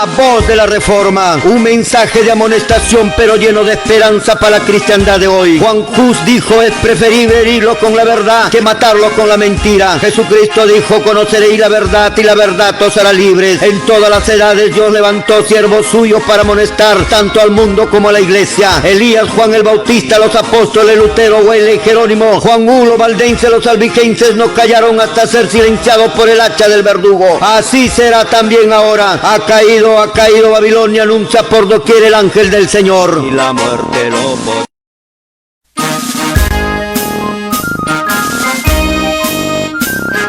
La voz de la Reforma, un mensaje de amonestación pero lleno de esperanza para la cristiandad de hoy. Juan Hus dijo: es preferible herirlo con la verdad que matarlo con la mentira. Jesucristo dijo: conoceréis la verdad y la verdad os hará libres. En todas las edades Dios levantó siervos suyos para amonestar tanto al mundo como a la iglesia. Elías, Juan el Bautista, los apóstoles Lutero, Wesley, Jerónimo, Juan Hulo, Valdense, los albigenses no callaron hasta ser silenciados por el hacha del verdugo. Así será también ahora. Ha caído Babilonia, anuncia por doquier el ángel del Señor. Y la muerte lo podrá.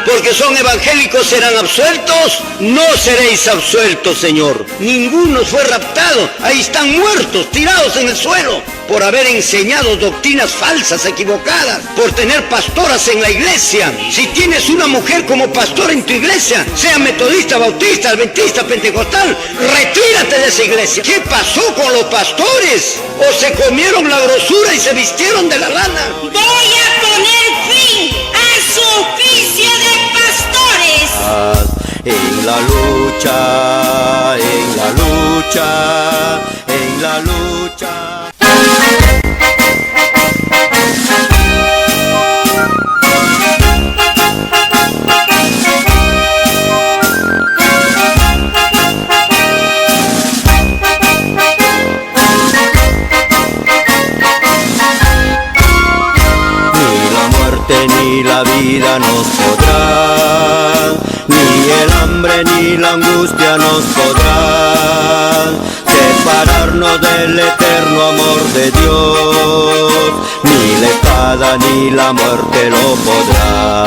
Porque son evangélicos serán absueltos, no seréis absueltos, Señor. Ninguno fue raptado, ahí están muertos, tirados en el suelo, por haber enseñado doctrinas falsas, equivocadas, por tener pastoras en la iglesia. Si tienes una mujer como pastora en tu iglesia, sea metodista, bautista, adventista, pentecostal, retírate de esa iglesia. ¿Qué pasó con los pastores? ¿O se comieron la grosura y se vistieron de la lana? Voy a poner fin a su oficio de pastores. En la lucha, en la lucha, en la lucha. Ni la vida nos podrá, ni el hambre ni la angustia nos podrá separarnos del eterno amor de Dios. Ni la espada ni la muerte lo podrá.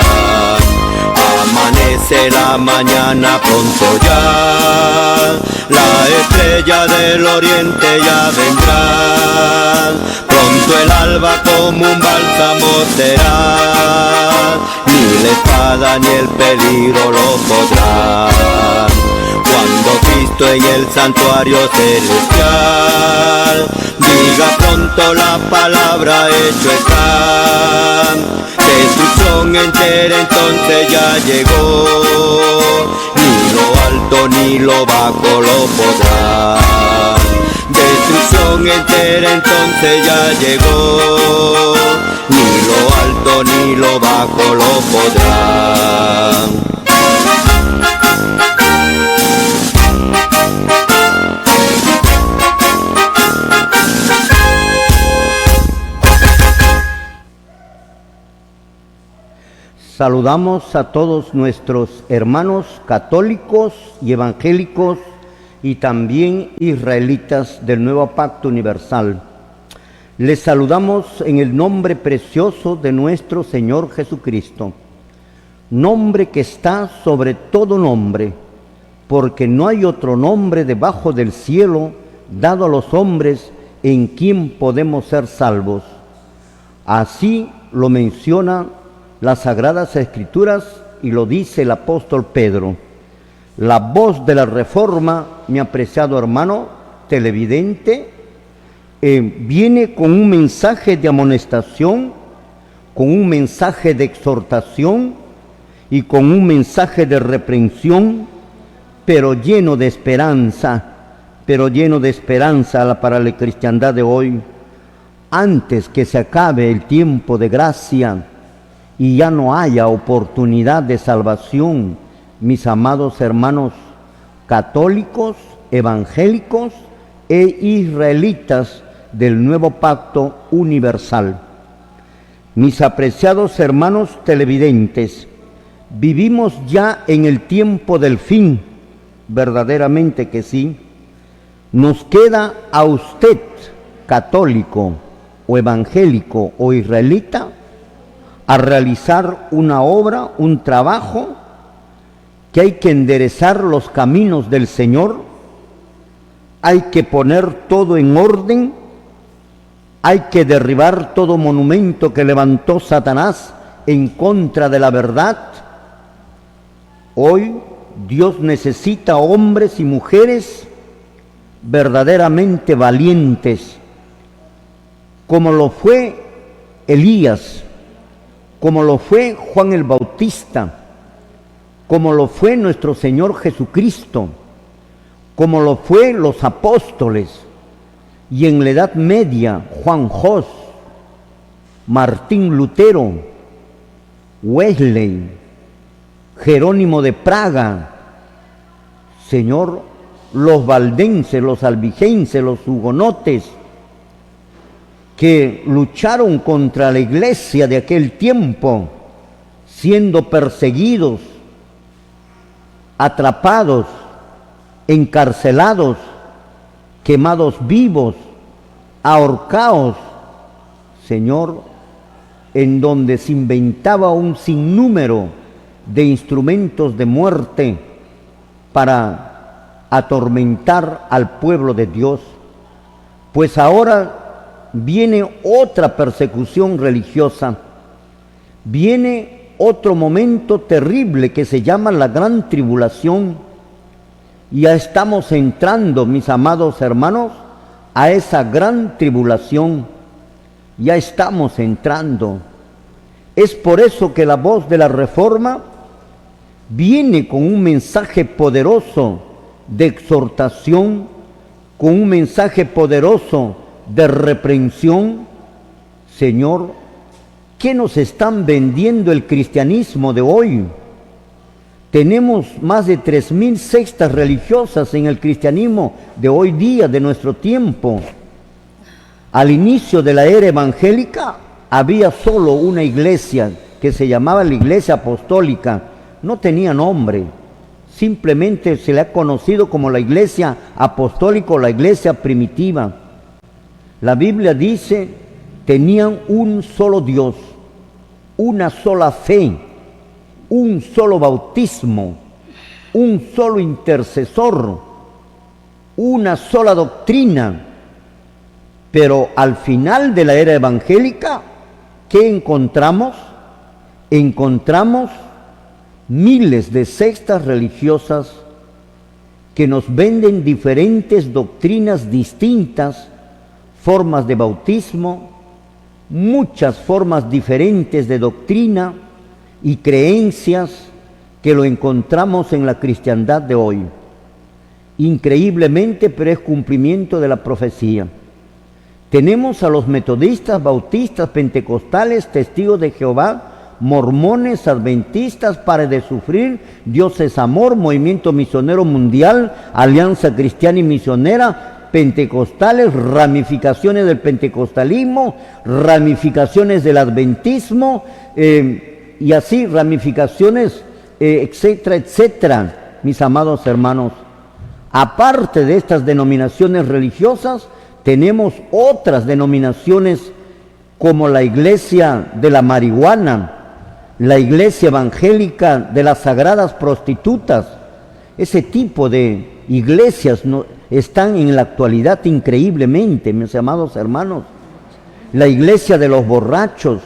Amanece la mañana pronto ya, la estrella del oriente ya vendrá. Pronto el alba como un bálsamo será, ni la espada ni el peligro lo podrán. Cuando Cristo en el santuario celestial diga pronto la palabra, hecho está. Destrucción entera entonces ya llegó, ni lo alto ni lo bajo lo podrá. Destrucción entera entonces ya llegó, ni lo alto ni lo bajo lo podrá. Saludamos a todos nuestros hermanos católicos y evangélicos y también israelitas del Nuevo Pacto Universal. Les saludamos en el nombre precioso de nuestro Señor Jesucristo, nombre que está sobre todo nombre, porque no hay otro nombre debajo del cielo dado a los hombres en quien podemos ser salvos. Así lo menciona las Sagradas Escrituras y lo dice el apóstol Pedro. La voz de la Reforma, mi apreciado hermano televidente, viene con un mensaje de amonestación, con un mensaje de exhortación y con un mensaje de reprensión, pero lleno de esperanza para la cristiandad de hoy. Antes que se acabe el tiempo de gracia y ya no haya oportunidad de salvación, mis amados hermanos católicos, evangélicos e israelitas del Nuevo Pacto Universal. Mis apreciados hermanos televidentes, vivimos ya en el tiempo del fin, verdaderamente que sí. Nos queda a usted, católico o evangélico o israelita, a realizar una obra, un trabajo, que hay que enderezar los caminos del Señor, hay que poner todo en orden, hay que derribar todo monumento que levantó Satanás en contra de la verdad. Hoy Dios necesita hombres y mujeres verdaderamente valientes, como lo fue Elías, como lo fue Juan el Bautista, como lo fue nuestro Señor Jesucristo, como lo fue los apóstoles, y en la Edad Media Juan Hus, Martín Lutero, Wesley, Jerónimo de Praga, Señor, los valdenses, los albigenses, los hugonotes, que lucharon contra la iglesia de aquel tiempo, siendo perseguidos, atrapados, encarcelados, quemados vivos, ahorcados, Señor, en donde se inventaba un sinnúmero de instrumentos de muerte para atormentar al pueblo de Dios. Pues ahora viene otra persecución religiosa, viene otro momento terrible que se llama la Gran Tribulación. Ya estamos entrando, mis amados hermanos, a esa Gran Tribulación. Ya estamos entrando. Es por eso que la voz de la Reforma viene con un mensaje poderoso de exhortación, con un mensaje poderoso de reprensión. Señor, ¿qué nos están vendiendo el cristianismo de hoy? Tenemos más de 3.000 sectas religiosas en el cristianismo de hoy día, de nuestro tiempo. Al inicio de la era evangélica había solo una iglesia que se llamaba la Iglesia Apostólica. No tenía nombre, simplemente se le ha conocido como la Iglesia Apostólica o la Iglesia Primitiva. La Biblia dice, tenían un solo Dios, una sola fe, un solo bautismo, un solo intercesor, una sola doctrina. Pero al final de la era evangélica, ¿qué encontramos? Encontramos miles de sectas religiosas que nos venden diferentes doctrinas distintas, formas de bautismo, muchas formas diferentes de doctrina y creencias que lo encontramos en la cristiandad de hoy. Increíblemente, pero es cumplimiento de la profecía. Tenemos a los metodistas, bautistas, pentecostales, testigos de Jehová, mormones, adventistas, Pares de Sufrir, Dios es Amor, Movimiento Misionero Mundial, Alianza Cristiana y Misionera, pentecostales, ramificaciones del pentecostalismo, ramificaciones del adventismo, y así ramificaciones, etcétera, etcétera, mis amados hermanos. Aparte de estas denominaciones religiosas, tenemos otras denominaciones como la Iglesia de la Marihuana, la Iglesia Evangélica de las Sagradas Prostitutas. Ese tipo de iglesias están en la actualidad increíblemente, mis amados hermanos. La Iglesia de los Borrachos,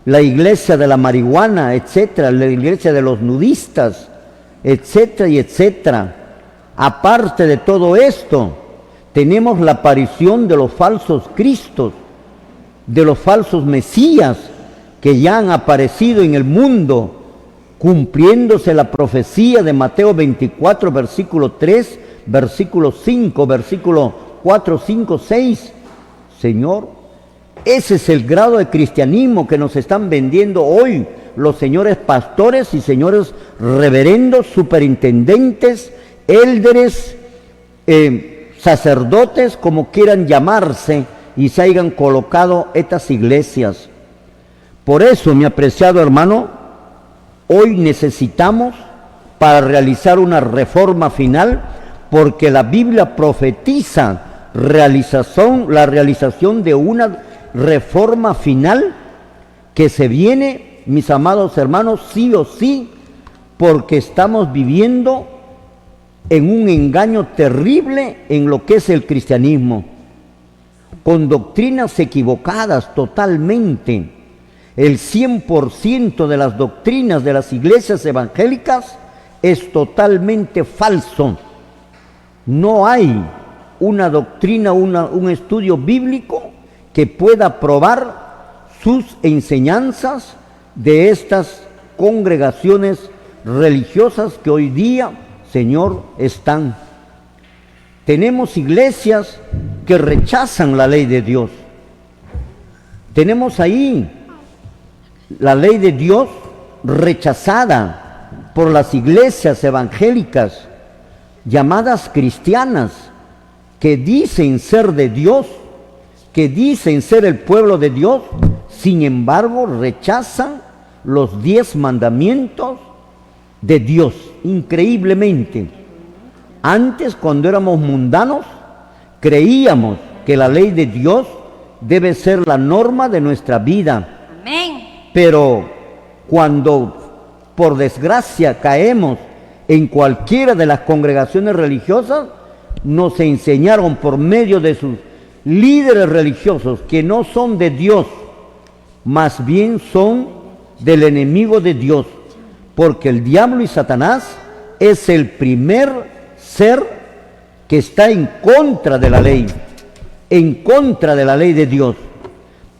la Iglesia de la Marihuana, etcétera, la Iglesia de los Nudistas, etcétera y etcétera. Aparte de todo esto, tenemos la aparición de los falsos cristos, de los falsos mesías que ya han aparecido en el mundo, cumpliéndose la profecía de Mateo 24, versículo 3, versículo 5, versículo 4, 5, 6. Señor, ese es el grado de cristianismo que nos están vendiendo hoy los señores pastores y señores reverendos, superintendentes, élderes, sacerdotes, como quieran llamarse, y se hayan colocado estas iglesias. Por eso, mi apreciado hermano, hoy necesitamos, para realizar una reforma final, porque la Biblia profetiza la realización de una reforma final que se viene, mis amados hermanos, sí o sí, porque estamos viviendo en un engaño terrible en lo que es el cristianismo, con doctrinas equivocadas totalmente. El 100% de las doctrinas de las iglesias evangélicas es totalmente falso. No hay una doctrina, un estudio bíblico que pueda probar sus enseñanzas de estas congregaciones religiosas que hoy día, Señor, están. Tenemos iglesias que rechazan la ley de Dios. Tenemos ahí la ley de Dios rechazada por las iglesias evangélicas llamadas cristianas, que dicen ser de Dios, que dicen ser el pueblo de Dios, sin embargo rechazan los 10 mandamientos de Dios, increíblemente. Antes, cuando éramos mundanos, creíamos que la ley de Dios debe ser la norma de nuestra vida. Amén. Pero cuando, por desgracia, caemos en cualquiera de las congregaciones religiosas, nos enseñaron por medio de sus líderes religiosos que no son de Dios, más bien son del enemigo de Dios, porque el diablo y Satanás es el primer ser que está en contra de la ley, en contra de la ley de Dios.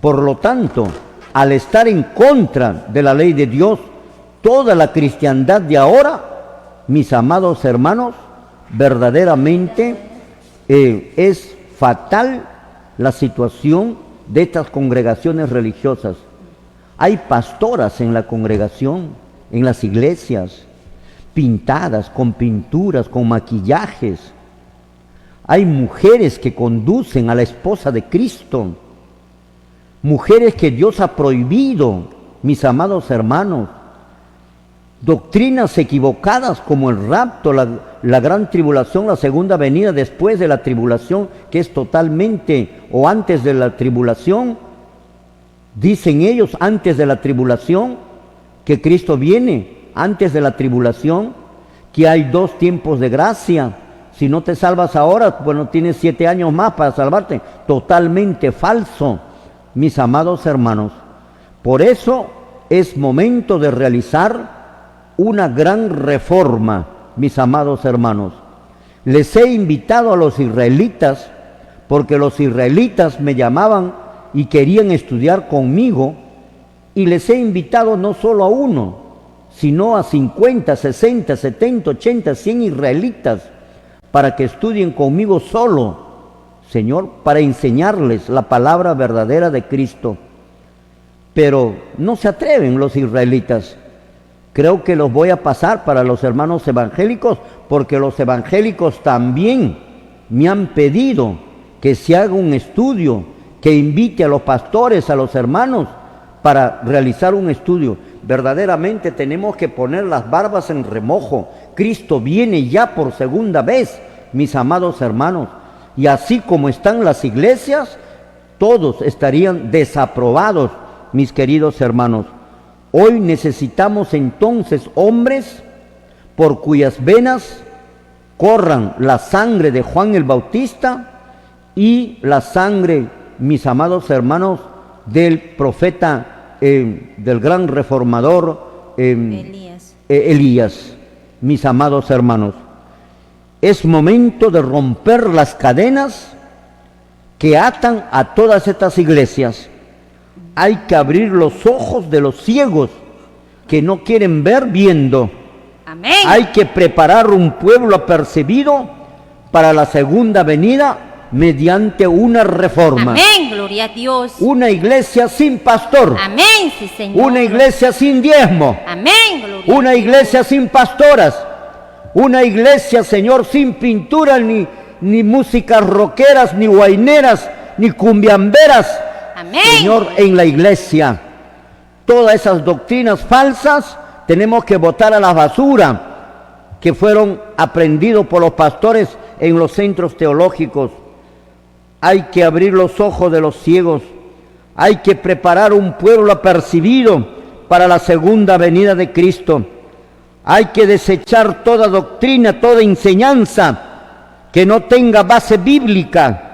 Por lo tanto, al estar en contra de la ley de Dios, toda la cristiandad de ahora, mis amados hermanos, verdaderamente es fatal la situación de estas congregaciones religiosas. Hay pastoras en la congregación, en las iglesias, pintadas con pinturas, con maquillajes. Hay mujeres que conducen a la esposa de Cristo, mujeres que Dios ha prohibido, mis amados hermanos. Doctrinas equivocadas como el rapto, la gran tribulación, la segunda venida después de la tribulación, que es totalmente, o antes de la tribulación. Dicen ellos antes de la tribulación, que Cristo viene antes de la tribulación, que hay 2 tiempos de gracia. Si no te salvas ahora, bueno, tienes 7 años más para salvarte. Totalmente falso, mis amados hermanos. Por eso es momento de realizar una gran reforma, mis amados hermanos. Les he invitado a los israelitas, porque los israelitas me llamaban y querían estudiar conmigo, y les he invitado no solo a uno, sino a 50, 60, 70, 80, 100 israelitas, para que estudien conmigo solo, Señor, para enseñarles la palabra verdadera de Cristo. Pero no se atreven los israelitas. Creo que los voy a pasar para los hermanos evangélicos, porque los evangélicos también me han pedido que se haga un estudio, que invite a los pastores, a los hermanos, para realizar un estudio. Verdaderamente tenemos que poner las barbas en remojo. Cristo viene ya por segunda vez, mis amados hermanos. Y así como están las iglesias, todos estarían desaprobados, mis queridos hermanos. Hoy necesitamos entonces hombres por cuyas venas corran la sangre de Juan el Bautista y la sangre, mis amados hermanos, del profeta, del gran reformador Elías, mis amados hermanos. Es momento de romper las cadenas que atan a todas estas iglesias. Hay que abrir los ojos de los ciegos que no quieren ver viendo. Amén. Hay que preparar un pueblo apercibido para la segunda venida mediante una reforma. Amén, gloria a Dios. Una iglesia sin pastor. Amén, sí, Señor. Una iglesia sin diezmo. Amén, gloria Una a Dios. iglesia sin pastoras. Una iglesia, Señor, sin pintura, ni músicas rockeras, ni guaineras, ni cumbiamberas. Amén. Señor, en la iglesia, todas esas doctrinas falsas tenemos que botar a la basura, que fueron aprendidos por los pastores en los centros teológicos. Hay que abrir los ojos de los ciegos. Hay que preparar un pueblo apercibido para la segunda venida de Cristo. Hay que desechar toda doctrina, toda enseñanza que no tenga base bíblica.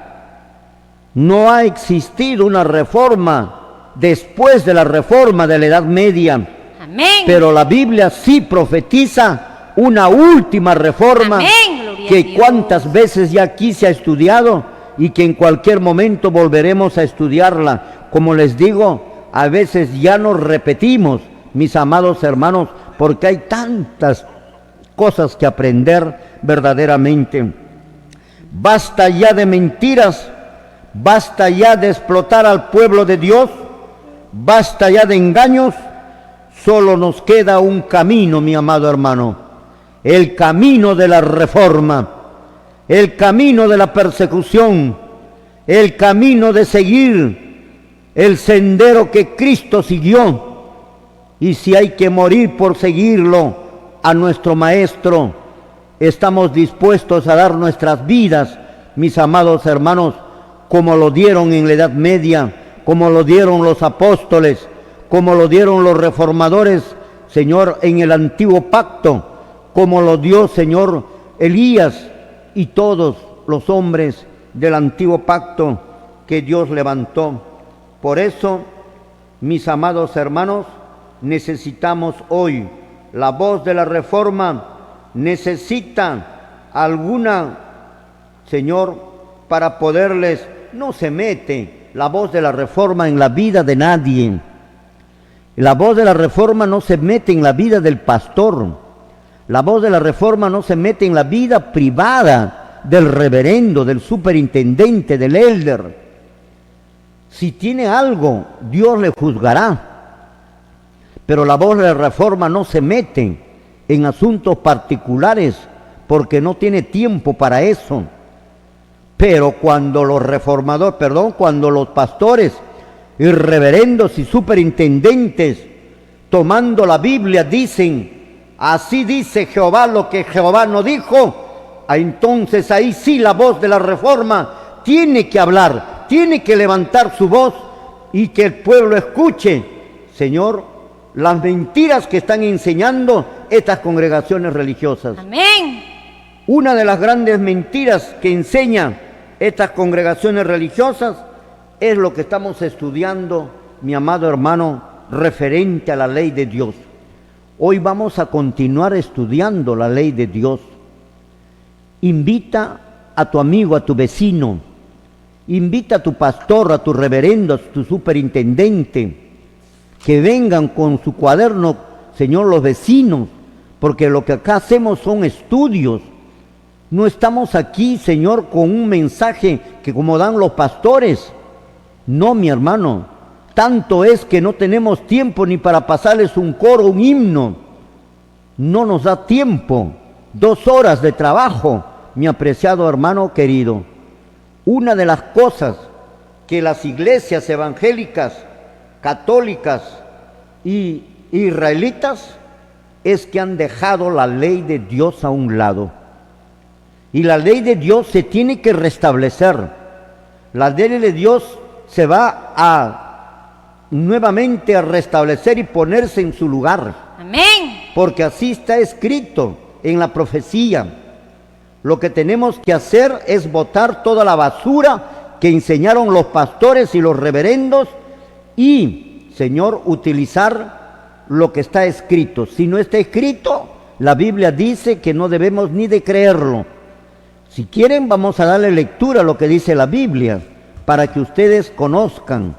No ha existido una reforma después de la reforma de la Edad Media. Amén. Pero la Biblia sí profetiza una última reforma. Amén, gloria a Que Dios. cuántas veces ya aquí se ha estudiado y que en cualquier momento volveremos a estudiarla. Como les digo, a veces ya nos repetimos, mis amados hermanos, porque hay tantas cosas que aprender verdaderamente. Basta ya de mentiras, basta ya de explotar al pueblo de Dios, basta ya de engaños. Solo nos queda un camino, mi amado hermano, el camino de la reforma, el camino de la persecución, el camino de seguir el sendero que Cristo siguió. Y si hay que morir por seguirlo a nuestro Maestro, estamos dispuestos a dar nuestras vidas, mis amados hermanos, como lo dieron en la Edad Media, como lo dieron los apóstoles, como lo dieron los reformadores, Señor, en el Antiguo Pacto, como lo dio, Señor, Elías y todos los hombres del Antiguo Pacto que Dios levantó. Por eso, mis amados hermanos, necesitamos hoy la voz de la reforma, necesita alguna, Señor, para poderles, no se mete la voz de la reforma en la vida de nadie. La voz de la reforma no se mete en la vida del pastor. La voz de la reforma no se mete en la vida privada del reverendo, del superintendente, del elder. Si tiene algo, Dios le juzgará. Pero la voz de la reforma no se mete en asuntos particulares porque no tiene tiempo para eso. Pero cuando cuando los pastores y reverendos y superintendentes, tomando la Biblia, dicen, así dice Jehová lo que Jehová no dijo, entonces ahí sí la voz de la reforma tiene que hablar, tiene que levantar su voz y que el pueblo escuche, Señor, las mentiras que están enseñando estas congregaciones religiosas. Amén. Una de las grandes mentiras que enseñan estas congregaciones religiosas es lo que estamos estudiando, mi amado hermano, referente a la ley de Dios. Hoy vamos a continuar estudiando la ley de Dios. Invita a tu amigo, a tu vecino, invita a tu pastor, a tu reverendo, a tu superintendente, que vengan con su cuaderno, Señor, los vecinos, porque lo que acá hacemos son estudios. No estamos aquí, Señor, con un mensaje que como dan los pastores. No, mi hermano, tanto es que no tenemos tiempo ni para pasarles un coro, un himno. No nos da tiempo. 2 horas de trabajo, mi apreciado hermano querido. Una de las cosas que las iglesias evangélicas, católicas y israelitas es que han dejado la ley de Dios a un lado. Y la ley de Dios se tiene que restablecer. La ley de Dios se va nuevamente a restablecer y ponerse en su lugar. Amén. Porque así está escrito en la profecía. Lo que tenemos que hacer es botar toda la basura que enseñaron los pastores y los reverendos y, Señor, utilizar lo que está escrito. Si no está escrito, la Biblia dice que no debemos ni de creerlo. Si quieren, vamos a darle lectura a lo que dice la Biblia, para que ustedes conozcan.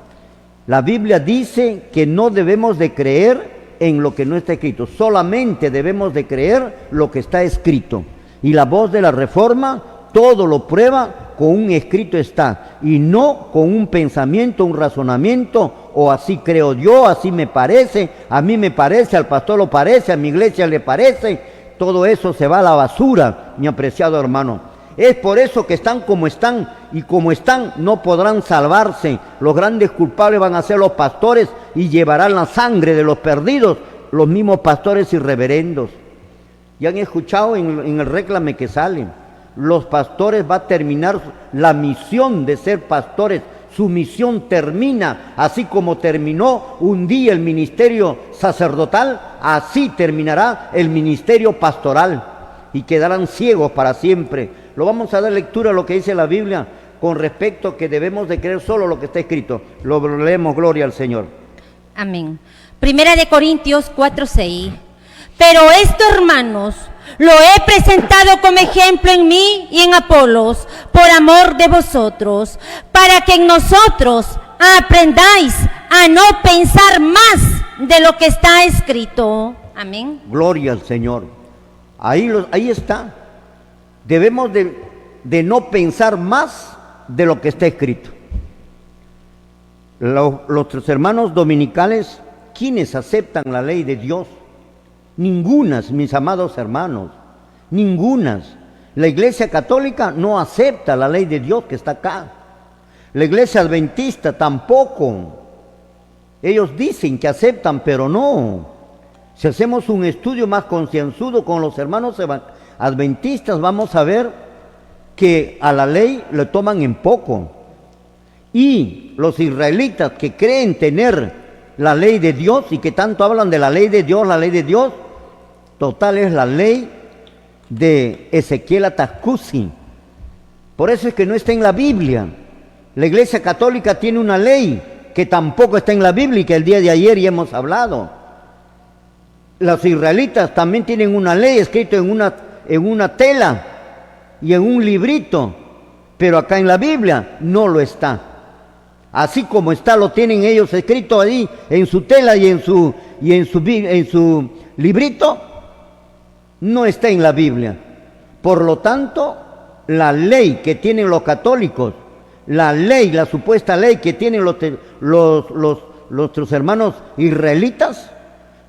La Biblia dice que no debemos de creer en lo que no está escrito, solamente debemos de creer lo que está escrito. Y la voz de la reforma todo lo prueba, con un escrito está, y no con un pensamiento, un razonamiento, o así creo yo, así me parece, a mí me parece, al pastor lo parece, a mi iglesia le parece. Todo eso se va a la basura, mi apreciado hermano. Es por eso que están como están, y como están no podrán salvarse. Los grandes culpables van a ser los pastores y llevarán la sangre de los perdidos, los mismos pastores y reverendos. Ya han escuchado en el réclame que salen, los pastores va a terminar la misión de ser pastores. Su misión termina, así como terminó un día el ministerio sacerdotal, así terminará el ministerio pastoral y quedarán ciegos para siempre. Lo vamos a dar lectura a lo que dice la Biblia con respecto a que debemos de creer solo lo que está escrito. Lo leemos, gloria al Señor. Amén. 1 Corintios 4:6. Pero esto, hermanos, lo he presentado como ejemplo en mí y en Apolos, por amor de vosotros, para que en nosotros aprendáis a no pensar más de lo que está escrito. Amén. Gloria al Señor. Ahí está. Debemos de de no pensar más de lo que está escrito. Los hermanos dominicales, ¿quiénes aceptan la ley de Dios? Ningunas, mis amados hermanos, ningunas. La Iglesia Católica no acepta la ley de Dios que está acá. La Iglesia Adventista tampoco. Ellos dicen que aceptan, pero no. Si hacemos un estudio más concienzudo con los hermanos adventistas, vamos a ver que a la ley le toman en poco. Y los israelitas que creen tener la ley de Dios y que tanto hablan de la ley de Dios, total es la ley de Ezequiel Atascusi. Por eso es que no está en la Biblia. La Iglesia Católica tiene una ley que tampoco está en la Biblia y que el día de ayer ya hemos hablado. Los israelitas también tienen una ley escrita en una tela y en un librito, pero acá en la Biblia no lo está. Así como está, lo tienen ellos escrito ahí en su tela y en su librito, no está en la Biblia. Por lo tanto, la ley que tienen los católicos, la supuesta ley que tienen nuestros hermanos israelitas,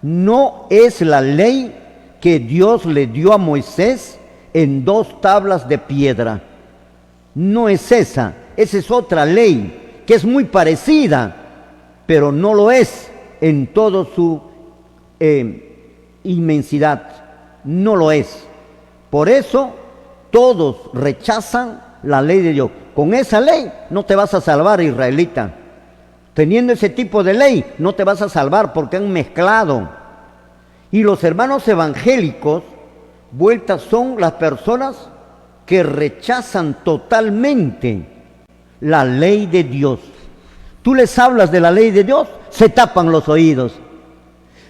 no es la ley que Dios le dio a Moisés en 2 tablas de piedra. No es esa es otra ley que es muy parecida, pero no lo es en toda su inmensidad. No lo es. Por eso todos rechazan la ley de Dios. Con esa ley no te vas a salvar, israelita. Teniendo ese tipo de ley no te vas a salvar porque han mezclado. Y los hermanos evangélicos, vueltas, son las personas que rechazan totalmente la ley de Dios. Tú les hablas de la ley de Dios, se tapan los oídos.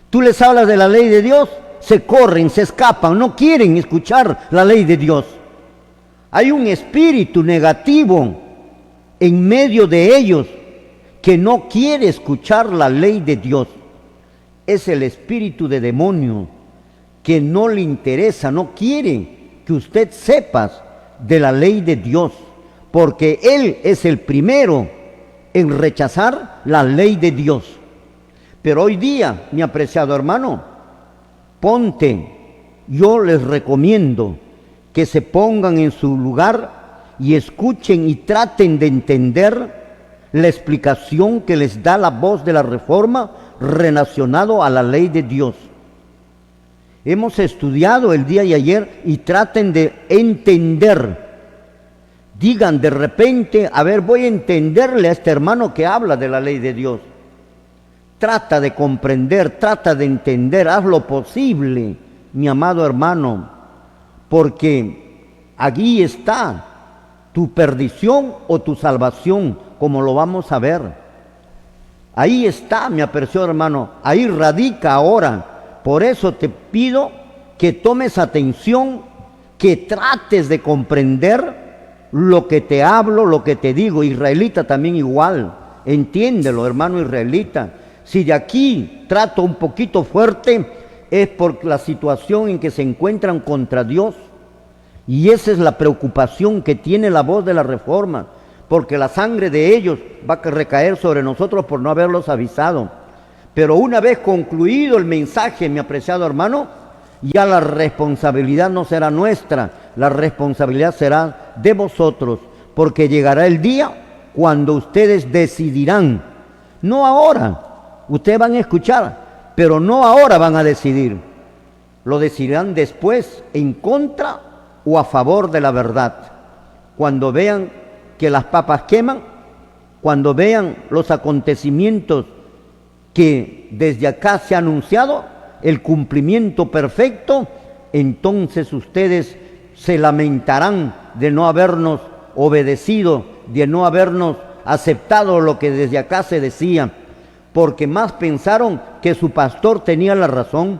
Tú les hablas de la ley de Dios, se corren, se escapan, no quieren escuchar la ley de Dios. Hay un espíritu negativo en medio de ellos que no quiere escuchar la ley de Dios. Es el espíritu de demonio que no le interesa, no quiere que usted sepa de la ley de Dios, porque él es el primero en rechazar la ley de Dios. Pero hoy día, mi apreciado hermano, yo les recomiendo que se pongan en su lugar y escuchen y traten de entender la explicación que les da la voz de la Reforma relacionado a la ley de Dios. Hemos estudiado el día de ayer y traten de entender. Digan de repente, a ver, voy a entenderle a este hermano que habla de la ley de Dios. Trata de comprender, trata de entender, haz lo posible, mi amado hermano, porque allí está tu perdición o tu salvación, como lo vamos a ver. Ahí está, mi apreciado hermano, ahí radica ahora. Por eso te pido que tomes atención, que trates de comprender lo que te hablo, lo que te digo. Israelita también igual, entiéndelo, hermano israelita. Si de aquí trato un poquito fuerte, es por la situación en que se encuentran contra Dios. Y esa es la preocupación que tiene la voz de la Reforma, porque la sangre de ellos va a recaer sobre nosotros por no haberlos avisado. Pero una vez concluido el mensaje, mi apreciado hermano, ya la responsabilidad no será nuestra, la responsabilidad será de vosotros, porque llegará el día cuando ustedes decidirán, no ahora. Ustedes van a escuchar, pero no ahora van a decidir. Lo decidirán después, en contra o a favor de la verdad. Cuando vean que las papas queman, cuando vean los acontecimientos que desde acá se ha anunciado, el cumplimiento perfecto, entonces ustedes se lamentarán de no habernos obedecido, de no habernos aceptado lo que desde acá se decía, porque más pensaron que su pastor tenía la razón,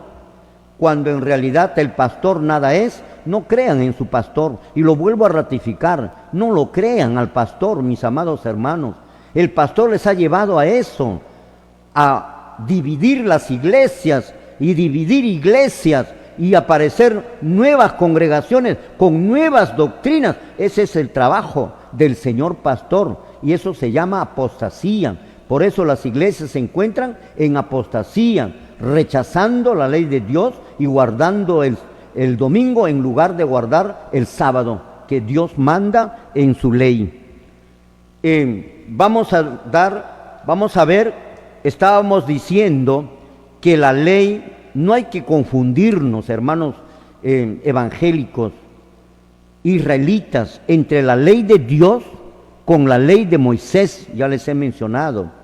cuando en realidad el pastor nada es. No crean en su pastor, y lo vuelvo a ratificar, no lo crean al pastor, mis amados hermanos. El pastor les ha llevado a eso, a dividir las iglesias y dividir iglesias y aparecer nuevas congregaciones con nuevas doctrinas. Ese es el trabajo del señor pastor y eso se llama apostasía. Por eso las iglesias se encuentran en apostasía, rechazando la ley de Dios y guardando el domingo en lugar de guardar el sábado que Dios manda en su ley. Vamos a ver, estábamos diciendo que la ley, no hay que confundirnos, hermanos evangélicos, israelitas, entre la ley de Dios con la ley de Moisés, ya les he mencionado.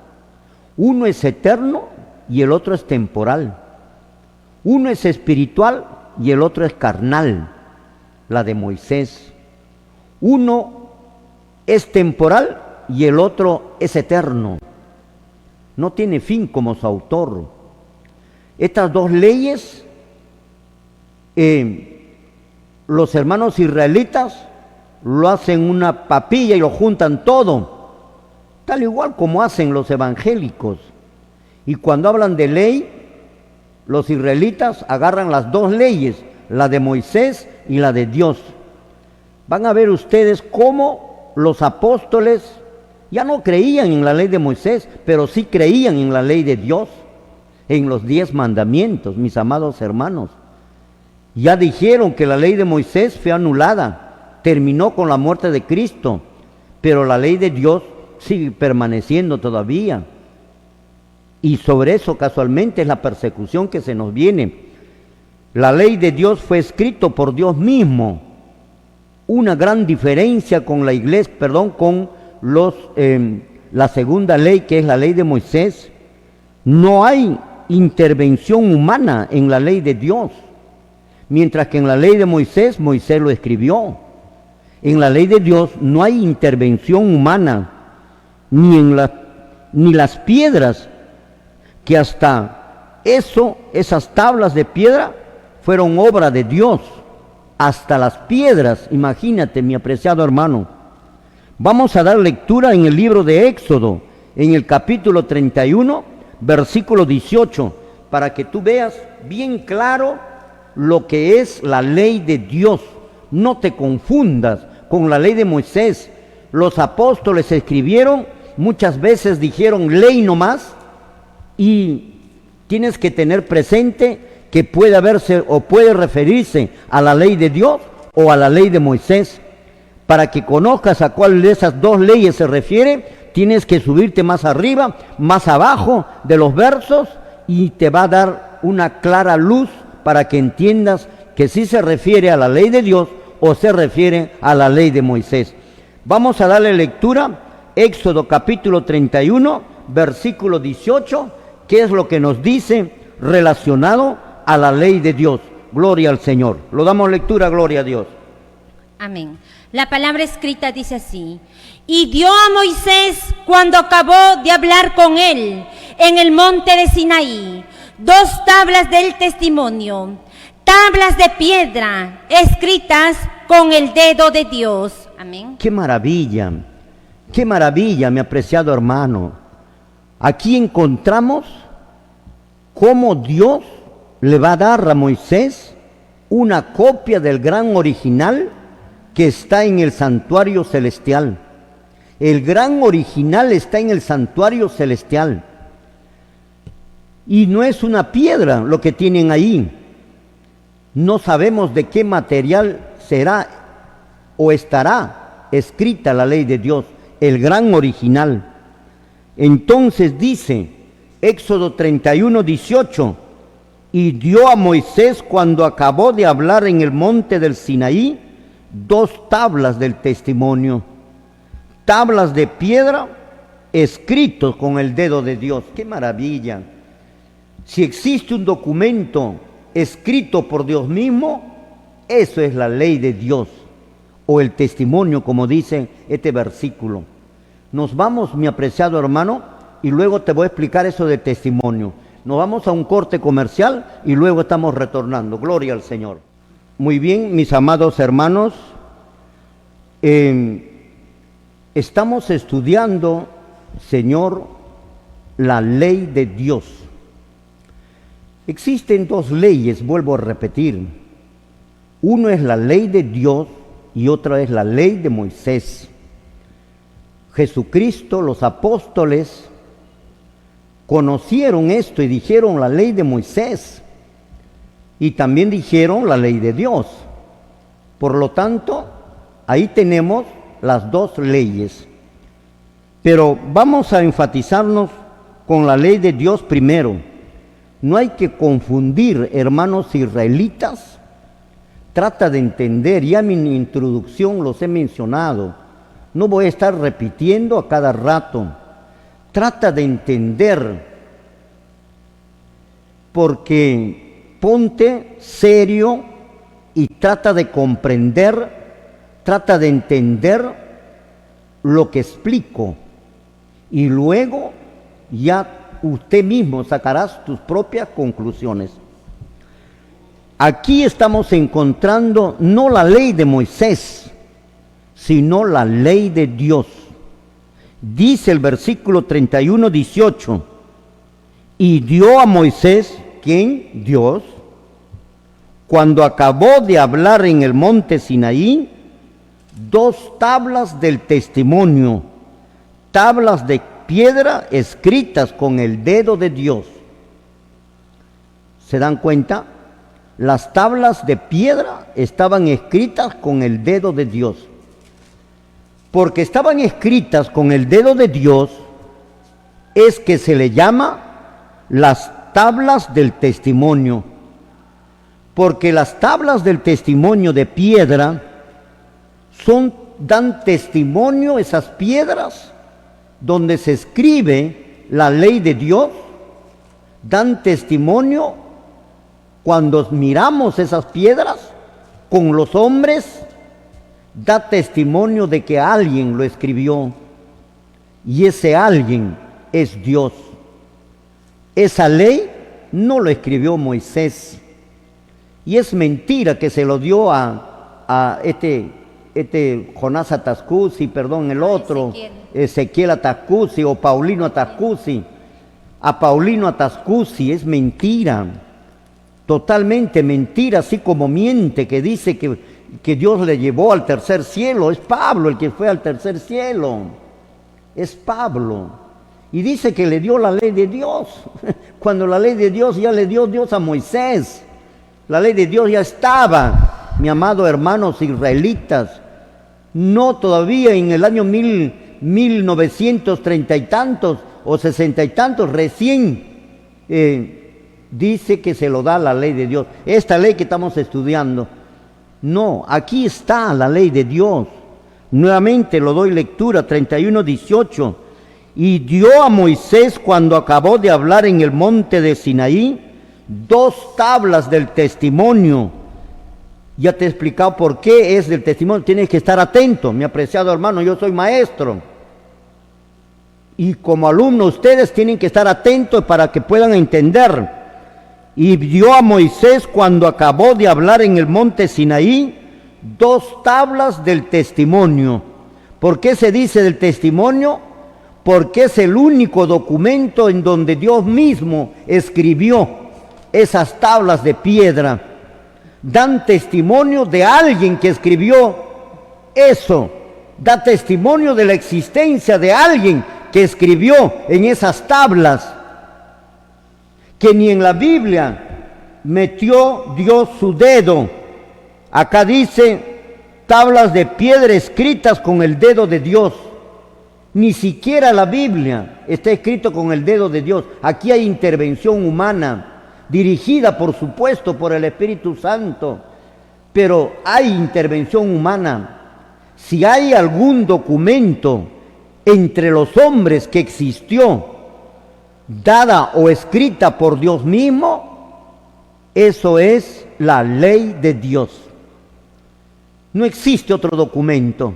Uno es eterno y el otro es temporal. Uno es espiritual y el otro es carnal, la de Moisés. Uno es temporal y el otro es eterno. No tiene fin como su autor. Estas dos leyes, los hermanos israelitas lo hacen una papilla y lo juntan todo, tal igual como hacen los evangélicos. Y cuando hablan de ley, los israelitas agarran las dos leyes, la de Moisés y la de Dios. Van a ver ustedes cómo los apóstoles ya no creían en la ley de Moisés, pero sí creían en la ley de Dios, en los 10 mandamientos, mis amados hermanos. Ya dijeron que la ley de Moisés fue anulada, terminó con la muerte de Cristo, pero la ley de Dios sigue permaneciendo todavía. Y sobre eso casualmente es la persecución que se nos viene. La ley de Dios fue escrito por Dios mismo. Una gran diferencia con la iglesia, con la segunda ley, que es la ley de Moisés. No hay intervención humana en la ley de Dios, mientras que en la ley de Moisés, Moisés lo escribió. En la ley de Dios no hay intervención humana, ni las piedras, que hasta esas tablas de piedra fueron obra de Dios, hasta las piedras, imagínate, mi apreciado hermano. Vamos a dar lectura en el libro de Éxodo, en el capítulo 31, versículo 18, para que tú veas bien claro lo que es la ley de Dios. No te confundas con la ley de Moisés. Los apóstoles escribieron, muchas veces dijeron ley nomás, y tienes que tener presente que puede haberse o puede referirse a la ley de Dios o a la ley de Moisés. Para que conozcas a cuál de esas dos leyes se refiere, tienes que subirte más arriba, más abajo de los versos, y te va a dar una clara luz para que entiendas que sí se refiere a la ley de Dios o se refiere a la ley de Moisés. Vamos a darle lectura, Éxodo capítulo 31, versículo 18, que es lo que nos dice relacionado a la ley de Dios. Gloria al Señor. Lo damos lectura, gloria a Dios. Amén. La palabra escrita dice así: y dio a Moisés, cuando acabó de hablar con él en el monte de Sinaí, 2 tablas del testimonio, tablas de piedra escritas con el dedo de Dios. Amén. Qué maravilla, mi apreciado hermano. Aquí encontramos cómo Dios le va a dar a Moisés una copia del gran original que está en el santuario celestial. El gran original está en el santuario celestial. Y no es una piedra lo que tienen ahí. No sabemos de qué material será o estará escrita la ley de Dios, el gran original. Entonces dice, Éxodo 31, 18, y dio a Moisés, cuando acabó de hablar en el monte del Sinaí, 2 tablas del testimonio, tablas de piedra escritos con el dedo de Dios. ¡Qué maravilla! Si existe un documento escrito por Dios mismo, eso es la ley de Dios, o el testimonio, como dice este versículo. Nos vamos, mi apreciado hermano, y luego te voy a explicar eso de testimonio. Nos vamos a un corte comercial y luego estamos retornando. Gloria al Señor. Muy bien, mis amados hermanos, estamos estudiando, Señor, la ley de Dios. Existen dos leyes, vuelvo a repetir. Uno es la ley de Dios y otra es la ley de Moisés. Jesucristo, los apóstoles, conocieron esto y dijeron la ley de Moisés y también dijeron la ley de Dios. Por lo tanto, ahí tenemos las dos leyes. Pero vamos a enfatizarnos con la ley de Dios primero. No hay que confundir, hermanos israelitas. Trata de entender, ya en mi introducción los he mencionado. No voy a estar repitiendo a cada rato. Trata de entender, porque ponte serio y trata de comprender, trata de entender lo que explico. Y luego ya usted mismo sacarás tus propias conclusiones. Aquí estamos encontrando no la ley de Moisés, sino la ley de Dios. Dice el versículo 31, 18, y dio a Moisés, ¿quién? Dios, cuando acabó de hablar en el monte Sinaí, 2 tablas del testimonio, tablas de piedra escritas con el dedo de Dios. ¿Se dan cuenta? Las tablas de piedra estaban escritas con el dedo de Dios. Porque estaban escritas con el dedo de Dios, es que se le llama las tablas del testimonio. Porque las tablas del testimonio de piedra dan testimonio, esas piedras donde se escribe la ley de Dios, dan testimonio. Cuando miramos esas piedras con los hombres, da testimonio de que alguien lo escribió, y ese alguien es Dios. Esa ley no lo escribió Moisés, y es mentira que se lo dio a Jonás Atascusi, el otro, Ezequiel Atascusi o Paulino Atascusi. A Paulino Atascusi es mentira, totalmente mentira, así como miente que dice que Dios le llevó al tercer cielo. Es Pablo el que fue al tercer cielo, es Pablo, y dice que le dio la ley de Dios, cuando la ley de Dios ya le dio Dios a Moisés. La ley de Dios ya estaba, mi amado hermanos israelitas, no todavía en el año 1930 y tantos o 60 y tantos, recién dice que se lo da la ley de Dios. Esta ley que estamos estudiando, no, aquí está la ley de Dios. Nuevamente lo doy lectura, 31, 18. Y dio a Moisés, cuando acabó de hablar en el monte de Sinaí, 2 tablas del testimonio. Ya te he explicado por qué es del testimonio. Tienes que estar atento, mi apreciado hermano, yo soy maestro. Y como alumno ustedes tienen que estar atentos para que puedan entender. Y dio a Moisés, cuando acabó de hablar en el monte Sinaí, 2 tablas del testimonio. ¿Por qué se dice del testimonio? Porque es el único documento en donde Dios mismo escribió esas tablas de piedra. Dan testimonio de alguien que escribió eso. Da testimonio de la existencia de alguien que escribió en esas tablas, que ni en la Biblia metió Dios su dedo. Acá dice tablas de piedra escritas con el dedo de Dios. Ni siquiera la Biblia está escrito con el dedo de Dios. Aquí hay intervención humana, dirigida por supuesto por el Espíritu Santo, pero hay intervención humana. Si hay algún documento entre los hombres que existió, dada o escrita por Dios mismo, eso es la ley de Dios. No existe otro documento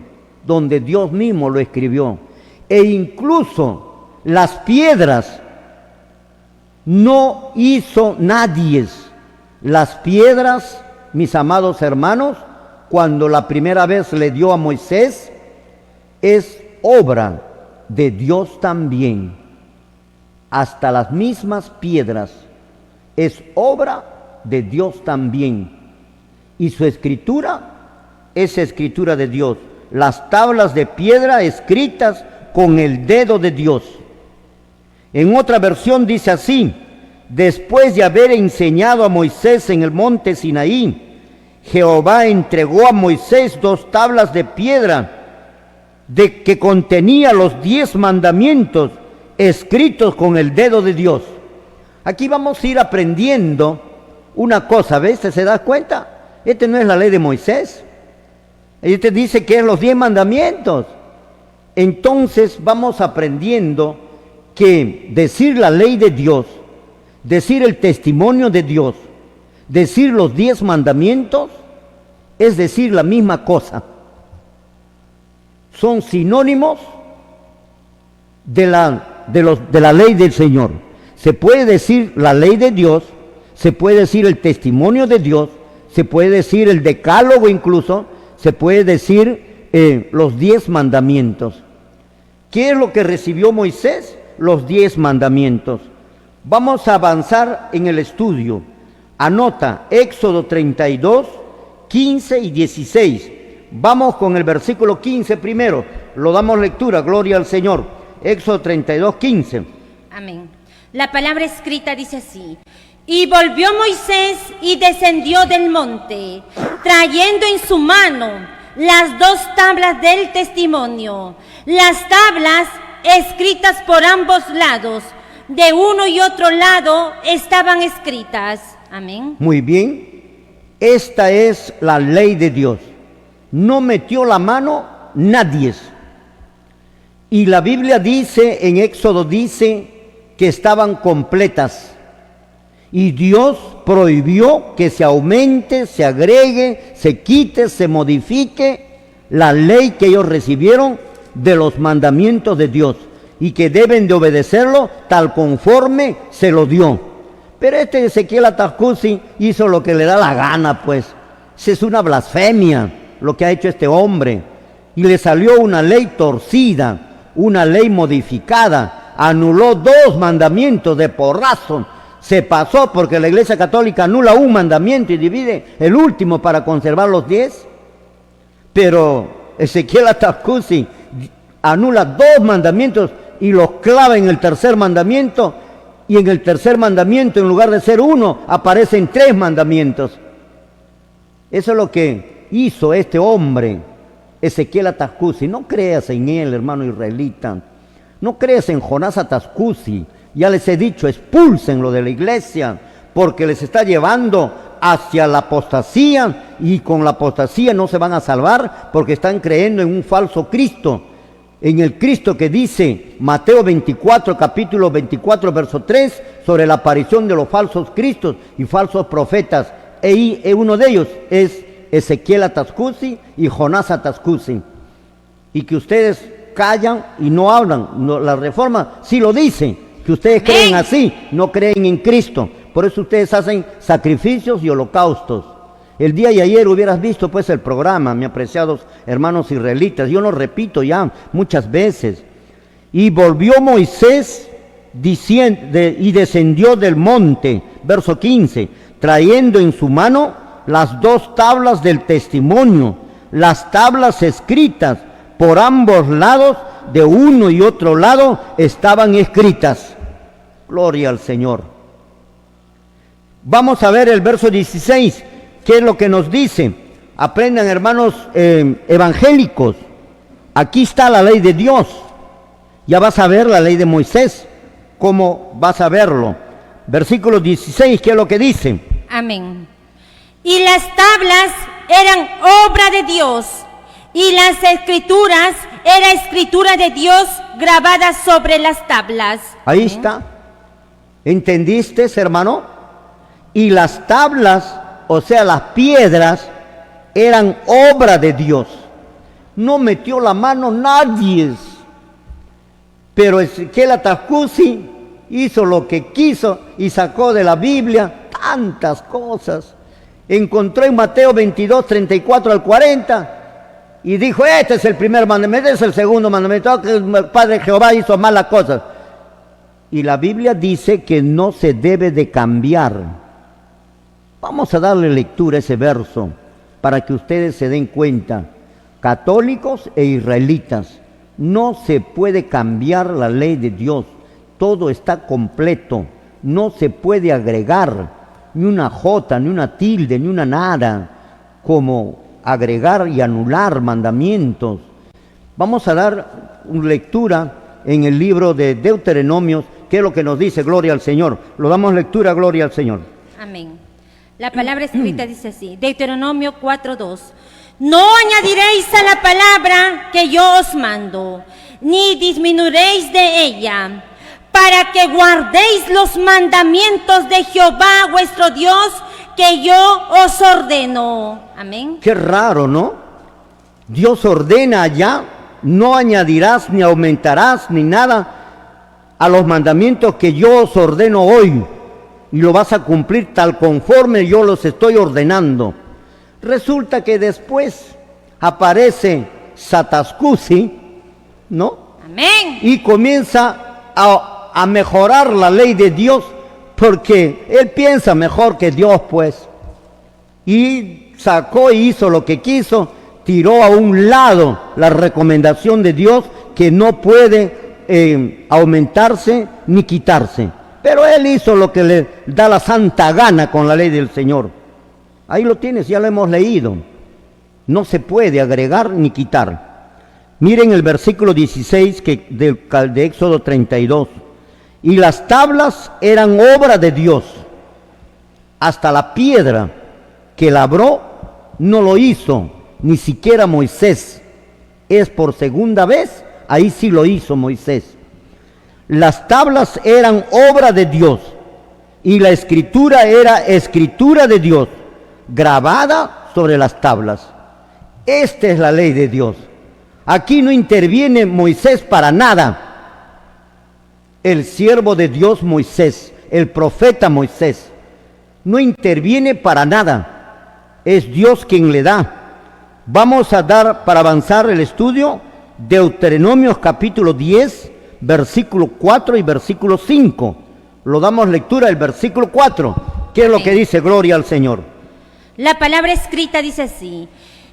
donde Dios mismo lo escribió. E incluso las piedras no hizo nadie. Las piedras, mis amados hermanos, cuando la primera vez le dio a Moisés, es obra de Dios también. Hasta las mismas piedras es obra de Dios también. Y su escritura es escritura de Dios. Las tablas de piedra escritas con el dedo de Dios. En otra versión dice así: después de haber enseñado a Moisés en el monte Sinaí, Jehová entregó a Moisés 2 tablas de piedra que contenía los 10 mandamientos escritos con el dedo de Dios. Aquí vamos a ir aprendiendo una cosa, ¿ves? ¿Se da cuenta? Este no es la ley de Moisés. Este dice que es los 10 mandamientos. Entonces vamos aprendiendo que decir la ley de Dios, decir el testimonio de Dios, decir los 10 mandamientos, es decir la misma cosa. Son sinónimos de la ley del Señor. Se puede decir la ley de Dios, se puede decir el testimonio de Dios, se puede decir el decálogo incluso, se puede decir los 10 mandamientos. ¿Qué es lo que recibió Moisés? Los 10 mandamientos. Vamos a avanzar en el estudio. Anota Éxodo 32, 15 y 16. Vamos con el versículo 15 primero. Lo damos lectura, gloria al Señor. Éxodo 32, 15. Amén. La palabra escrita dice así: y volvió Moisés y descendió del monte, trayendo en su mano las 2 tablas del testimonio, las tablas escritas por ambos lados, de uno y otro lado estaban escritas. Amén. Muy bien, esta es la ley de Dios. No metió la mano nadie. Y la Biblia dice, en Éxodo dice, que estaban completas. Y Dios prohibió que se aumente, se agregue, se quite, se modifique la ley que ellos recibieron de los mandamientos de Dios y que deben de obedecerlo tal conforme se lo dio. Pero este Ezequiel Atascusi hizo lo que le da la gana, pues. Es una blasfemia lo que ha hecho este hombre. Y le salió una ley torcida, una ley modificada. Anuló 2 mandamientos de porrazo. Se pasó porque la Iglesia Católica anula un mandamiento y divide el último para conservar los 10. Pero Ezequiel Atascusi anula 2 mandamientos y los clava en el 3er mandamiento. Y en el 3er mandamiento, en lugar de ser 1, aparecen 3 mandamientos. Eso es lo que hizo este hombre, Ezequiel Atascusi. No creas en él, hermano israelita. No creas en Jonás Atascusi. Ya les he dicho, expúlsenlo de la iglesia, porque les está llevando hacia la apostasía, y con la apostasía no se van a salvar, porque están creyendo en un falso Cristo, en el Cristo que dice Mateo 24, capítulo 24, verso 3, sobre la aparición de los falsos cristos y falsos profetas. Uno de ellos es Ezequiel Atascusi y Jonás Atascusi. Y que ustedes callan y no hablan. La Reforma sí lo dice, que ustedes creen así, no creen en Cristo. Por eso ustedes hacen sacrificios y holocaustos. El día de ayer hubieras visto pues el programa, mis apreciados hermanos israelitas. Yo lo repito ya muchas veces. Y volvió Moisés y descendió del monte, verso 15, trayendo en su mano las 2 tablas del testimonio, las tablas escritas por ambos lados, de uno y otro lado estaban escritas. Gloria al Señor. Vamos a ver el verso 16, ¿qué es lo que nos dice? Aprendan, hermanos evangélicos. Aquí está la ley de Dios. Ya vas a ver la ley de Moisés. ¿Cómo vas a verlo? Versículo 16, ¿qué es lo que dice? Amén. Y las tablas eran obra de Dios, y las escrituras era escritura de Dios grabada sobre las tablas. Ahí está. ¿Entendiste, hermano? Y las tablas, o sea, las piedras, eran obra de Dios. No metió la mano nadie. Pero Ezequiel Atascusi hizo lo que quiso y sacó de la Biblia tantas cosas. Encontró en Mateo 22, 34 al 40 y dijo, este es el primer mandamiento, este es el segundo mandamiento, que el Padre Jehová hizo malas cosas. Y la Biblia dice que no se debe de cambiar. Vamos a darle lectura a ese verso para que ustedes se den cuenta. Católicos e israelitas, no se puede cambiar la ley de Dios. Todo está completo. No se puede agregar ni una jota, ni una tilde, ni una nada, como agregar y anular mandamientos. Vamos a dar una lectura en el libro de Deuteronomios, que es lo que nos dice, gloria al Señor. Lo damos lectura, gloria al Señor. Amén. La palabra escrita dice así, Deuteronomio 4:2. No añadiréis a la palabra que yo os mando, ni disminuiréis de ella, para que guardéis los mandamientos de Jehová vuestro Dios, que yo os ordeno. Amén. Qué raro, ¿no? Dios ordena allá, no añadirás ni aumentarás ni nada a los mandamientos que yo os ordeno hoy, y lo vas a cumplir tal conforme yo los estoy ordenando. Resulta que después aparece Satascusi, ¿no? Amén. Y comienza a mejorar la ley de Dios, porque él piensa mejor que Dios, pues. Y sacó y hizo lo que quiso, tiró a un lado la recomendación de Dios, que no puede aumentarse ni quitarse. Pero él hizo lo que le da la santa gana con la ley del Señor. Ahí lo tienes, ya lo hemos leído. No se puede agregar ni quitar. Miren el versículo 16 de Éxodo 32. Y las tablas eran obra de Dios. Hasta la piedra que labró no lo hizo, ni siquiera Moisés. Es por segunda vez, ahí sí lo hizo Moisés. Las tablas eran obra de Dios, y la escritura era escritura de Dios, grabada sobre las tablas. Esta es la ley de Dios. Aquí no interviene Moisés para nada. El siervo de Dios Moisés, el profeta Moisés, no interviene para nada. Es Dios quien le da. Vamos a dar, para avanzar el estudio, Deuteronomios capítulo 10, versículo 4 y versículo 5. Lo damos lectura el versículo 4. ¿Qué es lo que dice? Gloria al Señor. La palabra escrita dice así: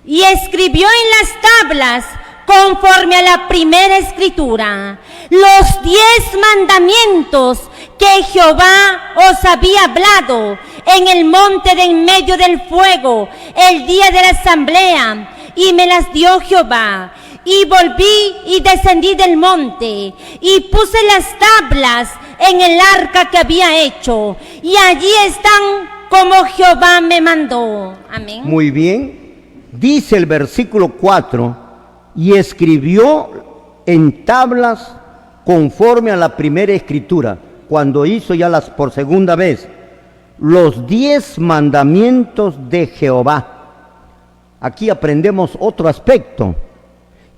y escribió en las tablas, conforme a la primera escritura, los 10 mandamientos que Jehová os había hablado en el monte de en medio del fuego, el día de la asamblea, y me las dio Jehová. Y volví y descendí del monte, y puse las tablas en el arca que había hecho, y allí están como Jehová me mandó. Amén. Muy bien. Dice el versículo 4, y escribió en tablas conforme a la primera escritura, cuando hizo ya por segunda vez, los 10 mandamientos de Jehová. Aquí aprendemos otro aspecto,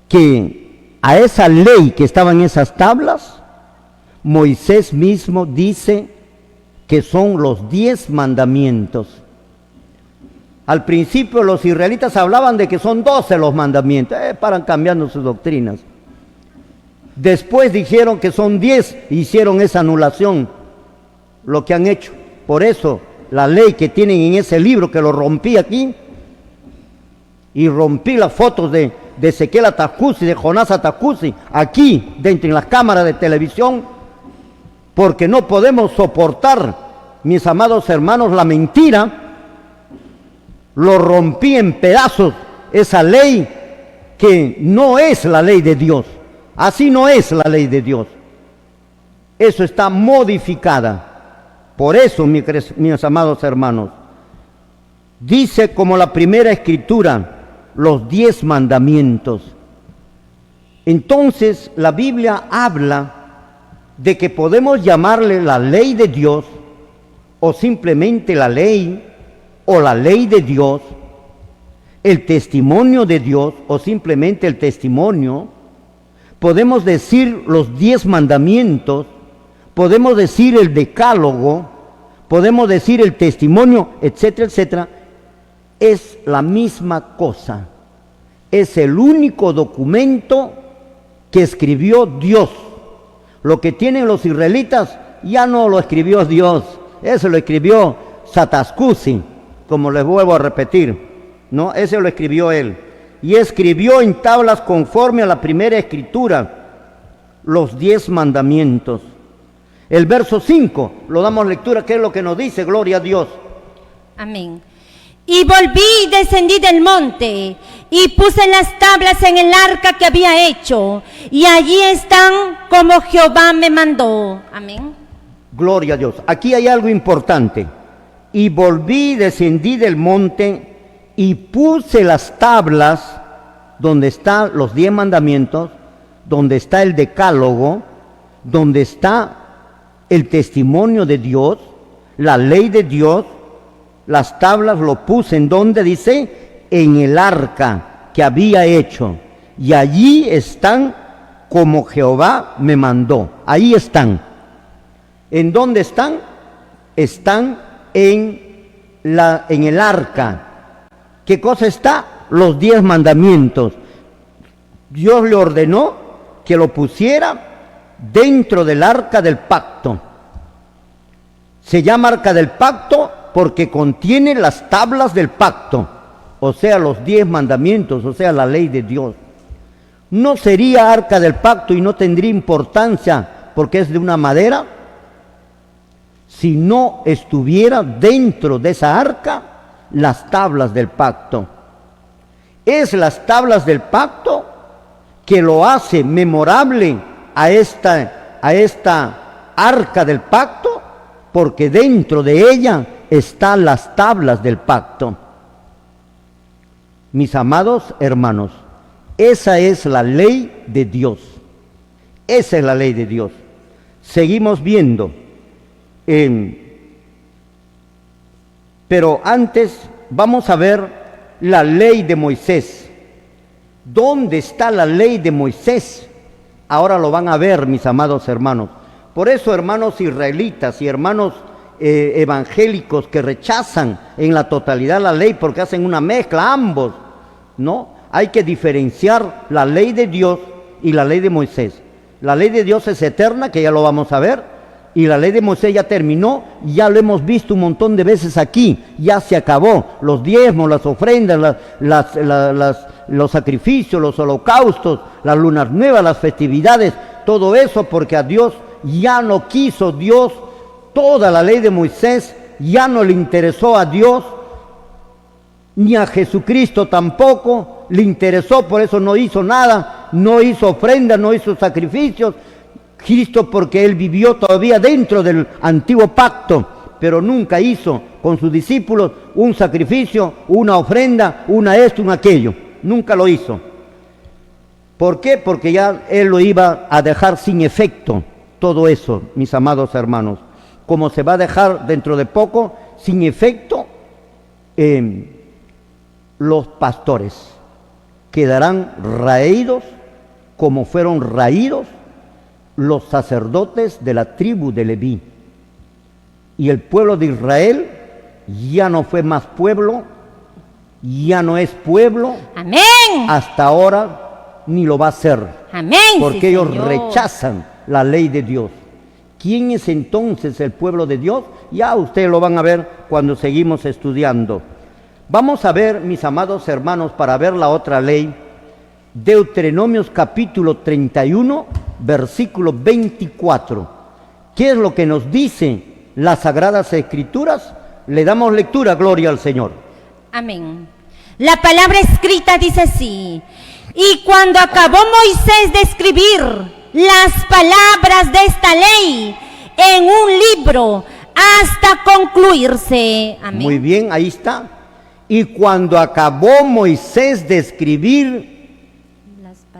que a esa ley que estaba en esas tablas, Moisés mismo dice que son los 10 mandamientos. Al principio los israelitas hablaban de que son 12 los mandamientos, paran cambiando sus doctrinas. Después dijeron que son 10, hicieron esa anulación, lo que han hecho. Por eso la ley que tienen en ese libro, que lo rompí aquí, y rompí las fotos de Ezequiel Atacusi, de Jonás Atacusi, aquí dentro en las cámaras de televisión, porque no podemos soportar, mis amados hermanos, la mentira. Lo rompí en pedazos, esa ley que no es la ley de Dios. Así no es la ley de Dios. Eso está modificada. Por eso, mis amados hermanos, dice como la primera escritura, los 10 mandamientos. Entonces la Biblia habla de que podemos llamarle la ley de Dios, o simplemente la ley, o la ley de Dios, el testimonio de Dios, o simplemente el testimonio. Podemos decir los 10 mandamientos, podemos decir el decálogo, podemos decir el testimonio, etcétera, etcétera. Es la misma cosa. Es el único documento que escribió Dios. Lo que tienen los israelitas ya no lo escribió Dios, eso lo escribió Satascusi, como les vuelvo a repetir, ¿no? Ese lo escribió él. Y escribió en tablas conforme a la primera escritura los 10 mandamientos. El verso 5, lo damos lectura, ¿qué es lo que nos dice? Gloria a Dios. Amén. Y volví y descendí del monte, y puse las tablas en el arca que había hecho, y allí están como Jehová me mandó. Amén. Gloria a Dios. Aquí hay algo importante. Y volví y descendí del monte, y puse las tablas donde están los 10 mandamientos, donde está el decálogo, donde está el testimonio de Dios, la ley de Dios. Las tablas lo puse en donde dice, en el arca que había hecho, y allí están como Jehová me mandó. Ahí están. ¿En dónde están? Están en el arca. ¿Qué cosa está? Los 10 mandamientos. Dios le ordenó que lo pusiera dentro del arca del pacto. Se llama arca del pacto porque contiene las tablas del pacto, o sea, los 10 mandamientos, o sea, la ley de Dios. No sería arca del pacto y no tendría importancia porque es de una madera si no estuviera dentro de esa arca las tablas del pacto. Es las tablas del pacto que lo hace memorable a esta arca del pacto, porque dentro de ella están las tablas del pacto. Mis amados hermanos, esa es la ley de Dios. Esa es la ley de Dios. Seguimos viendo. Pero antes vamos a ver la ley de Moisés. ¿Dónde está la ley de Moisés? Ahora lo van a ver, mis amados hermanos. Por eso, hermanos israelitas y hermanos evangélicos que rechazan en la totalidad la ley porque hacen una mezcla ambos, ¿no? Hay que diferenciar la ley de Dios y la ley de Moisés. La ley de Dios es eterna, que ya lo vamos a ver, y la ley de Moisés ya terminó, ya lo hemos visto un montón de veces aquí, ya se acabó. Los diezmos, las ofrendas, los sacrificios, los holocaustos, las lunas nuevas, las festividades, todo eso porque a Dios ya no quiso. Dios, toda la ley de Moisés ya no le interesó a Dios, ni a Jesucristo tampoco le interesó, por eso no hizo nada, no hizo ofrendas, no hizo sacrificios. Cristo, porque Él vivió todavía dentro del antiguo pacto, pero nunca hizo con sus discípulos un sacrificio, una ofrenda, una esto, una aquello. Nunca lo hizo. ¿Por qué? Porque ya Él lo iba a dejar sin efecto, todo eso, mis amados hermanos. Como se va a dejar dentro de poco sin efecto, los pastores quedarán raídos como fueron raídos los sacerdotes de la tribu de Leví. Y el pueblo de Israel ya no fue más pueblo, ya no es pueblo. Amén. Hasta ahora ni lo va a ser. Amén. Porque sí, ellos Señor. rechazan la ley de Dios. ¿Quién es entonces el pueblo de Dios? Ya ustedes lo van a ver cuando seguimos estudiando. Vamos a ver, mis amados hermanos, para ver la otra ley, Deuteronomios capítulo 31, versículo 24. ¿Qué es lo que nos dice las Sagradas Escrituras? Le damos lectura, gloria al Señor. Amén. La palabra escrita dice así: y cuando acabó Moisés de escribir las palabras de esta ley en un libro hasta concluirse. Amén. Muy bien, ahí está. Y cuando acabó Moisés de escribir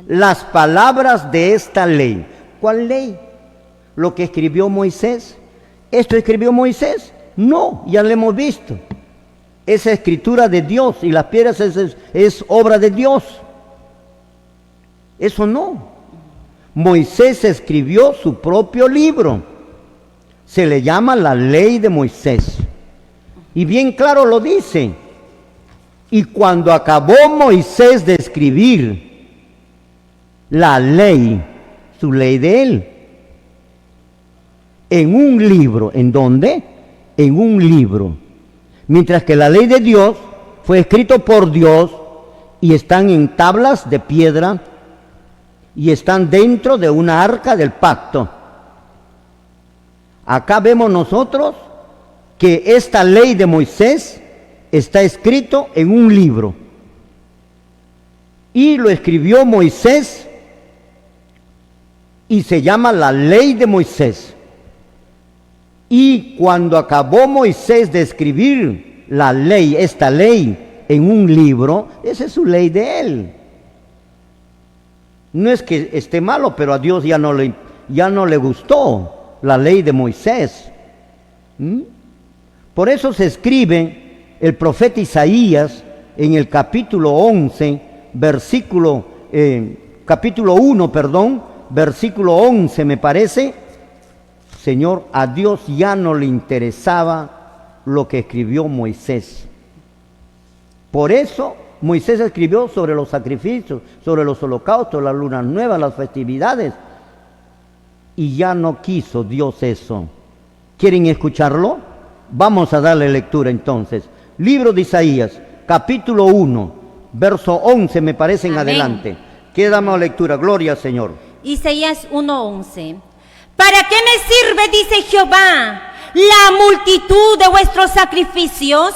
las palabras de esta ley. ¿Cuál ley? ¿Lo que escribió Moisés? ¿Esto escribió Moisés? No, ya lo hemos visto. Es escritura de Dios y las piedras es obra de Dios. Eso no. Moisés escribió su propio libro. Se le llama la ley de Moisés. Y bien claro lo dice. Y cuando acabó Moisés de escribir la ley, su ley de él, en un libro. ¿En dónde? En un libro. Mientras que la ley de Dios fue escrito por Dios y están en tablas de piedra y están dentro de una arca del pacto. Acá vemos nosotros que esta ley de Moisés está escrito en un libro. Y lo escribió Moisés y se llama la ley de Moisés. Y cuando acabó Moisés de escribir la ley, esta ley, en un libro, esa es su ley de él. No es que esté malo, pero a Dios ya no le gustó la ley de Moisés. Por eso se escribe el profeta Isaías en el capítulo 11, capítulo 1, versículo 11 me parece. Señor, a Dios ya no le interesaba lo que escribió Moisés. Por eso Moisés escribió sobre los sacrificios, sobre los holocaustos, las lunas nuevas, las festividades. Y ya no quiso Dios eso. ¿Quieren escucharlo? Vamos a darle lectura entonces. Libro de Isaías, capítulo 1, verso 11 me parece en adelante. ¿Qué damos lectura? Gloria al Señor. Isaías 1:11. ¿Para qué me sirve, dice Jehová, la multitud de vuestros sacrificios?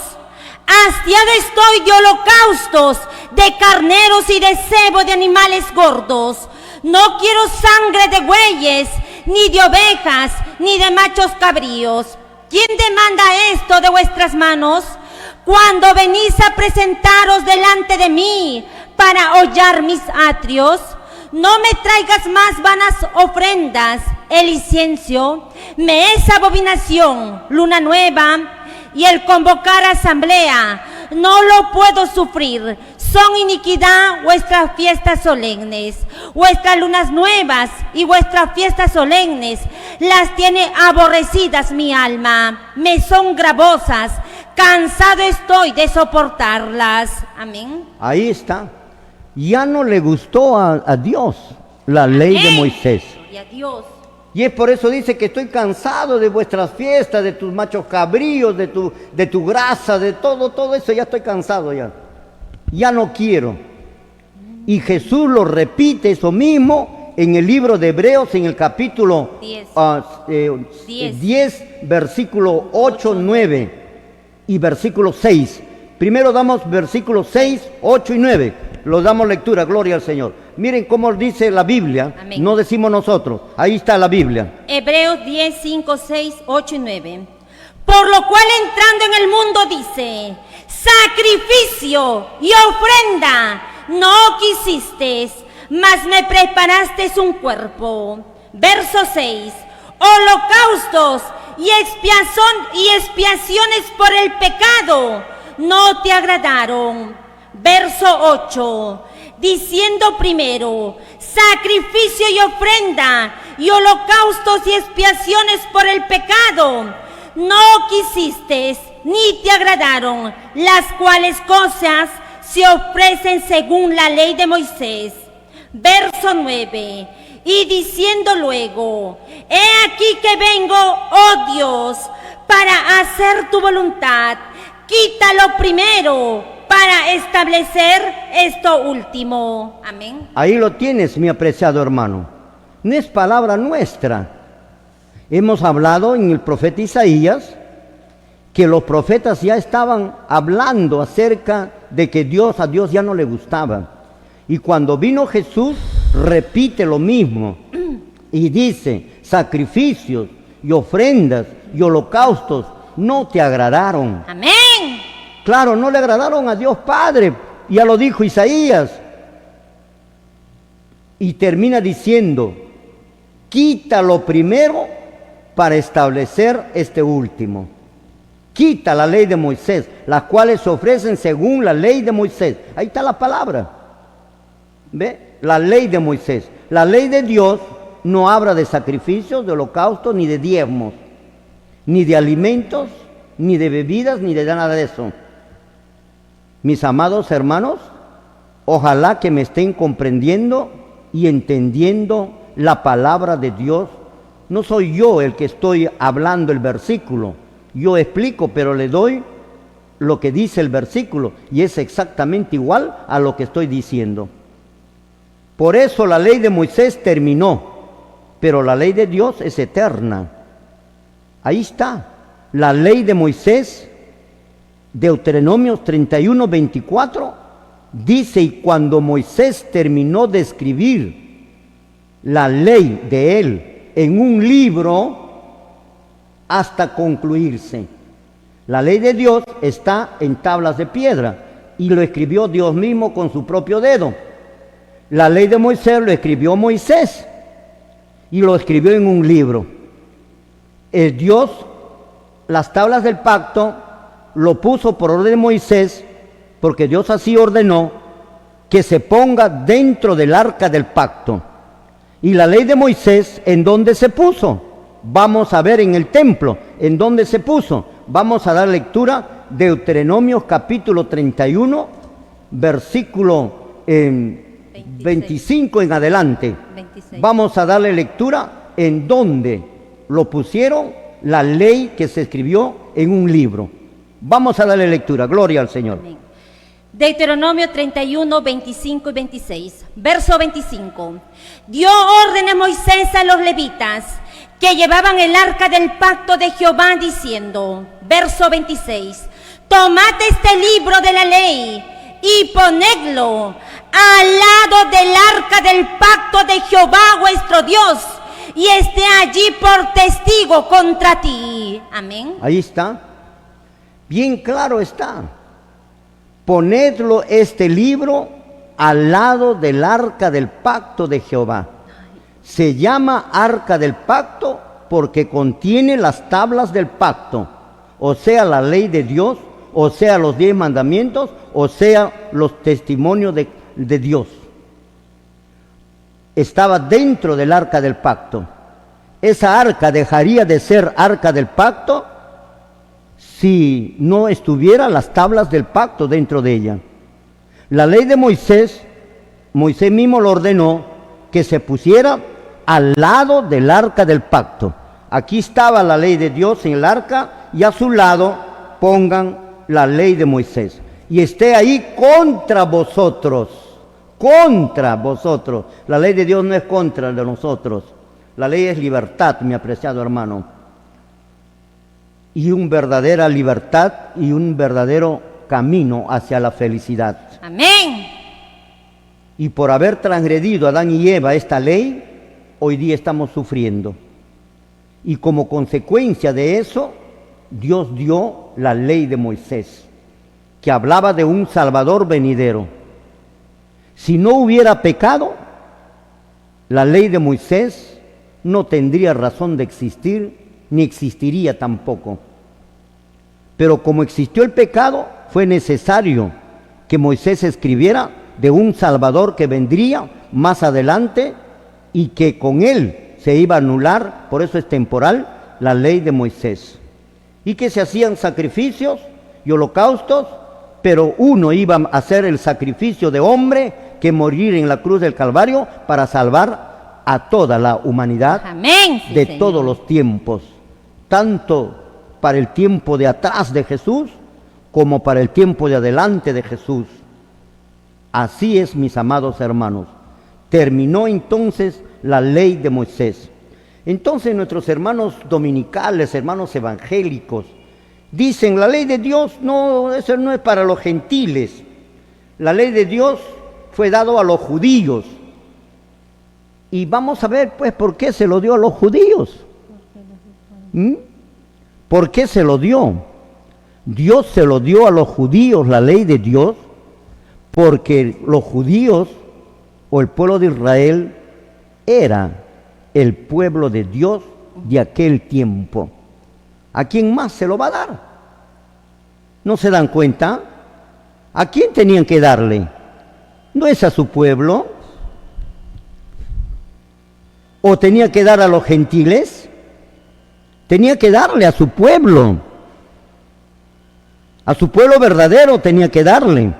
Hastiado estoy de holocaustos, de carneros y de cebo de animales gordos. No quiero sangre de bueyes, ni de ovejas, ni de machos cabríos. ¿Quién demanda esto de vuestras manos? Cuando venís a presentaros delante de mí para hollar mis atrios, no me traigas más vanas ofrendas. El incienso me es abominación, luna nueva y el convocar asamblea. No lo puedo sufrir. Son iniquidad vuestras fiestas solemnes, vuestras lunas nuevas y vuestras fiestas solemnes. Las tiene aborrecidas mi alma, me son gravosas. Cansado estoy de soportarlas. Amén. Ahí está. Ya no le gustó a Dios la ley de Moisés. Gloria a Dios. Y es por eso dice que estoy cansado de vuestras fiestas, de tus machos cabríos, de tu grasa, de todo eso. Ya estoy cansado ya. Ya no quiero. Y Jesús lo repite eso mismo en el libro de Hebreos, en el capítulo 10, versículo 8, 9 y versículo 6. Primero damos versículos 6, 8 y 9. Los damos lectura, gloria al Señor. Miren cómo dice la Biblia. Amén. No decimos nosotros. Ahí está la Biblia. Hebreos 10, 5, 6, 8 y 9. Por lo cual entrando en el mundo dice: sacrificio y ofrenda no quisisteis, mas me preparasteis un cuerpo. Verso 6. Holocaustos y expiaciones por el pecado no te agradaron. Verso 8, diciendo primero, sacrificio y ofrenda y holocaustos y expiaciones por el pecado no quisiste, ni te agradaron, las cuales cosas se ofrecen según la ley de Moisés. Verso 9, y diciendo luego, he aquí que vengo, oh Dios, para hacer tu voluntad, quítalo primero, para establecer esto último. Amén. Ahí lo tienes, mi apreciado hermano. No es palabra nuestra. Hemos hablado en el profeta Isaías que los profetas ya estaban hablando acerca de que a Dios ya no le gustaba. Y cuando vino Jesús, repite lo mismo. Y dice, sacrificios y ofrendas y holocaustos no te agradaron. Amén. Claro, no le agradaron a Dios Padre, ya lo dijo Isaías. Y termina diciendo, quítalo primero para establecer este último. Quita la ley de Moisés, las cuales se ofrecen según la ley de Moisés. Ahí está la palabra. ¿Ve? La ley de Moisés. La ley de Dios no habla de sacrificios, de holocaustos, ni de diezmos, ni de alimentos, ni de bebidas, ni de nada de eso. Mis amados hermanos, ojalá que me estén comprendiendo y entendiendo la palabra de Dios. No soy yo el que estoy hablando el versículo. Yo explico, pero le doy lo que dice el versículo y es exactamente igual a lo que estoy diciendo. Por eso la ley de Moisés terminó, pero la ley de Dios es eterna. Ahí está, la ley de Moisés, Deuteronomio 31, 24, dice: y cuando Moisés terminó de escribir la ley de él en un libro, hasta concluirse. La ley de Dios está en tablas de piedra y lo escribió Dios mismo con su propio dedo. La ley de Moisés lo escribió Moisés y lo escribió en un libro. El Dios, las tablas del pacto, lo puso por orden de Moisés, porque Dios así ordenó que se ponga dentro del arca del pacto. Y la ley de Moisés, ¿en dónde se puso? Vamos a ver en el templo, ¿en dónde se puso? Vamos a dar lectura de Deuteronomio capítulo 31, versículo 25 en adelante. 26. Vamos a darle lectura en donde lo pusieron la ley que se escribió en un libro. Vamos a darle lectura, gloria al Señor. Amén. Deuteronomio 31, 25 y 26. Verso 25. Dio orden a Moisés a los levitas que llevaban el arca del pacto de Jehová, diciendo, verso 26, tomad este libro de la ley y ponedlo al lado del arca del pacto de Jehová vuestro Dios, y esté allí por testigo contra ti. Amén. Ahí está, bien claro está. Ponedlo este libro al lado del arca del pacto de Jehová. Se llama arca del pacto porque contiene las tablas del pacto, o sea, la ley de Dios, o sea, los 10 mandamientos, o sea, los testimonios de Dios. Estaba dentro del arca del pacto. Esa arca dejaría de ser arca del pacto si no estuvieran las tablas del pacto dentro de ella. La ley de Moisés, Moisés mismo lo ordenó que se pusiera al lado del arca del pacto. Aquí estaba la ley de Dios en el arca y a su lado pongan la ley de Moisés. Y esté ahí contra vosotros, contra vosotros. La ley de Dios no es contra de nosotros. La ley es libertad, mi apreciado hermano. Y una verdadera libertad y un verdadero camino hacia la felicidad. Amén. Y por haber transgredido Adán y Eva esta ley, hoy día estamos sufriendo. Y como consecuencia de eso, Dios dio la ley de Moisés, que hablaba de un Salvador venidero. Si no hubiera pecado, la ley de Moisés no tendría razón de existir, ni existiría tampoco. Pero como existió el pecado, fue necesario que Moisés escribiera de un Salvador que vendría más adelante y que con él se iba a anular, por eso es temporal, la ley de Moisés. Y que se hacían sacrificios y holocaustos, pero uno iba a hacer el sacrificio de hombre que morir en la cruz del Calvario para salvar a toda la humanidad. Amén, sí, de Señor. todos los tiempos, tanto para el tiempo de atrás de Jesús como para el tiempo de adelante de Jesús. Así es, mis amados hermanos. Terminó entonces la ley de Moisés. Entonces nuestros hermanos dominicales, hermanos evangélicos, dicen, la ley de Dios no, eso no es para los gentiles. La ley de Dios fue dado a los judíos. Y vamos a ver, pues, ¿por qué se lo dio a los judíos? ¿Por qué se lo dio? Dios se lo dio a los judíos, la ley de Dios, porque los judíos o el pueblo de Israel era el pueblo de Dios de aquel tiempo. ¿A quién más se lo va a dar? ¿No se dan cuenta? ¿A quién tenían que darle? ¿No es a su pueblo? ¿O tenía que dar a los gentiles? Tenía que darle a su pueblo verdadero tenía que darle,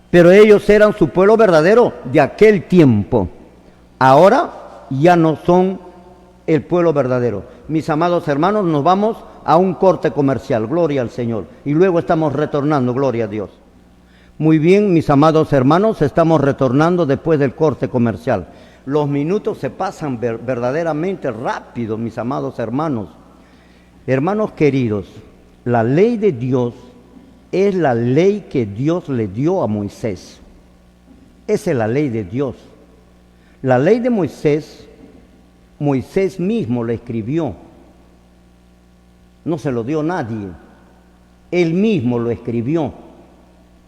pero ellos eran su pueblo verdadero de aquel tiempo. Ahora ya no son el pueblo verdadero. Mis amados hermanos, nos vamos a un corte comercial, gloria al Señor, y luego estamos retornando, gloria a Dios. Muy bien, mis amados hermanos, estamos retornando después del corte comercial. Los minutos se pasan verdaderamente rápido, mis amados hermanos. Hermanos queridos, la ley de Dios es la ley que Dios le dio a Moisés. Esa es la ley de Dios. La ley de Moisés, Moisés mismo la escribió. No se lo dio nadie. Él mismo lo escribió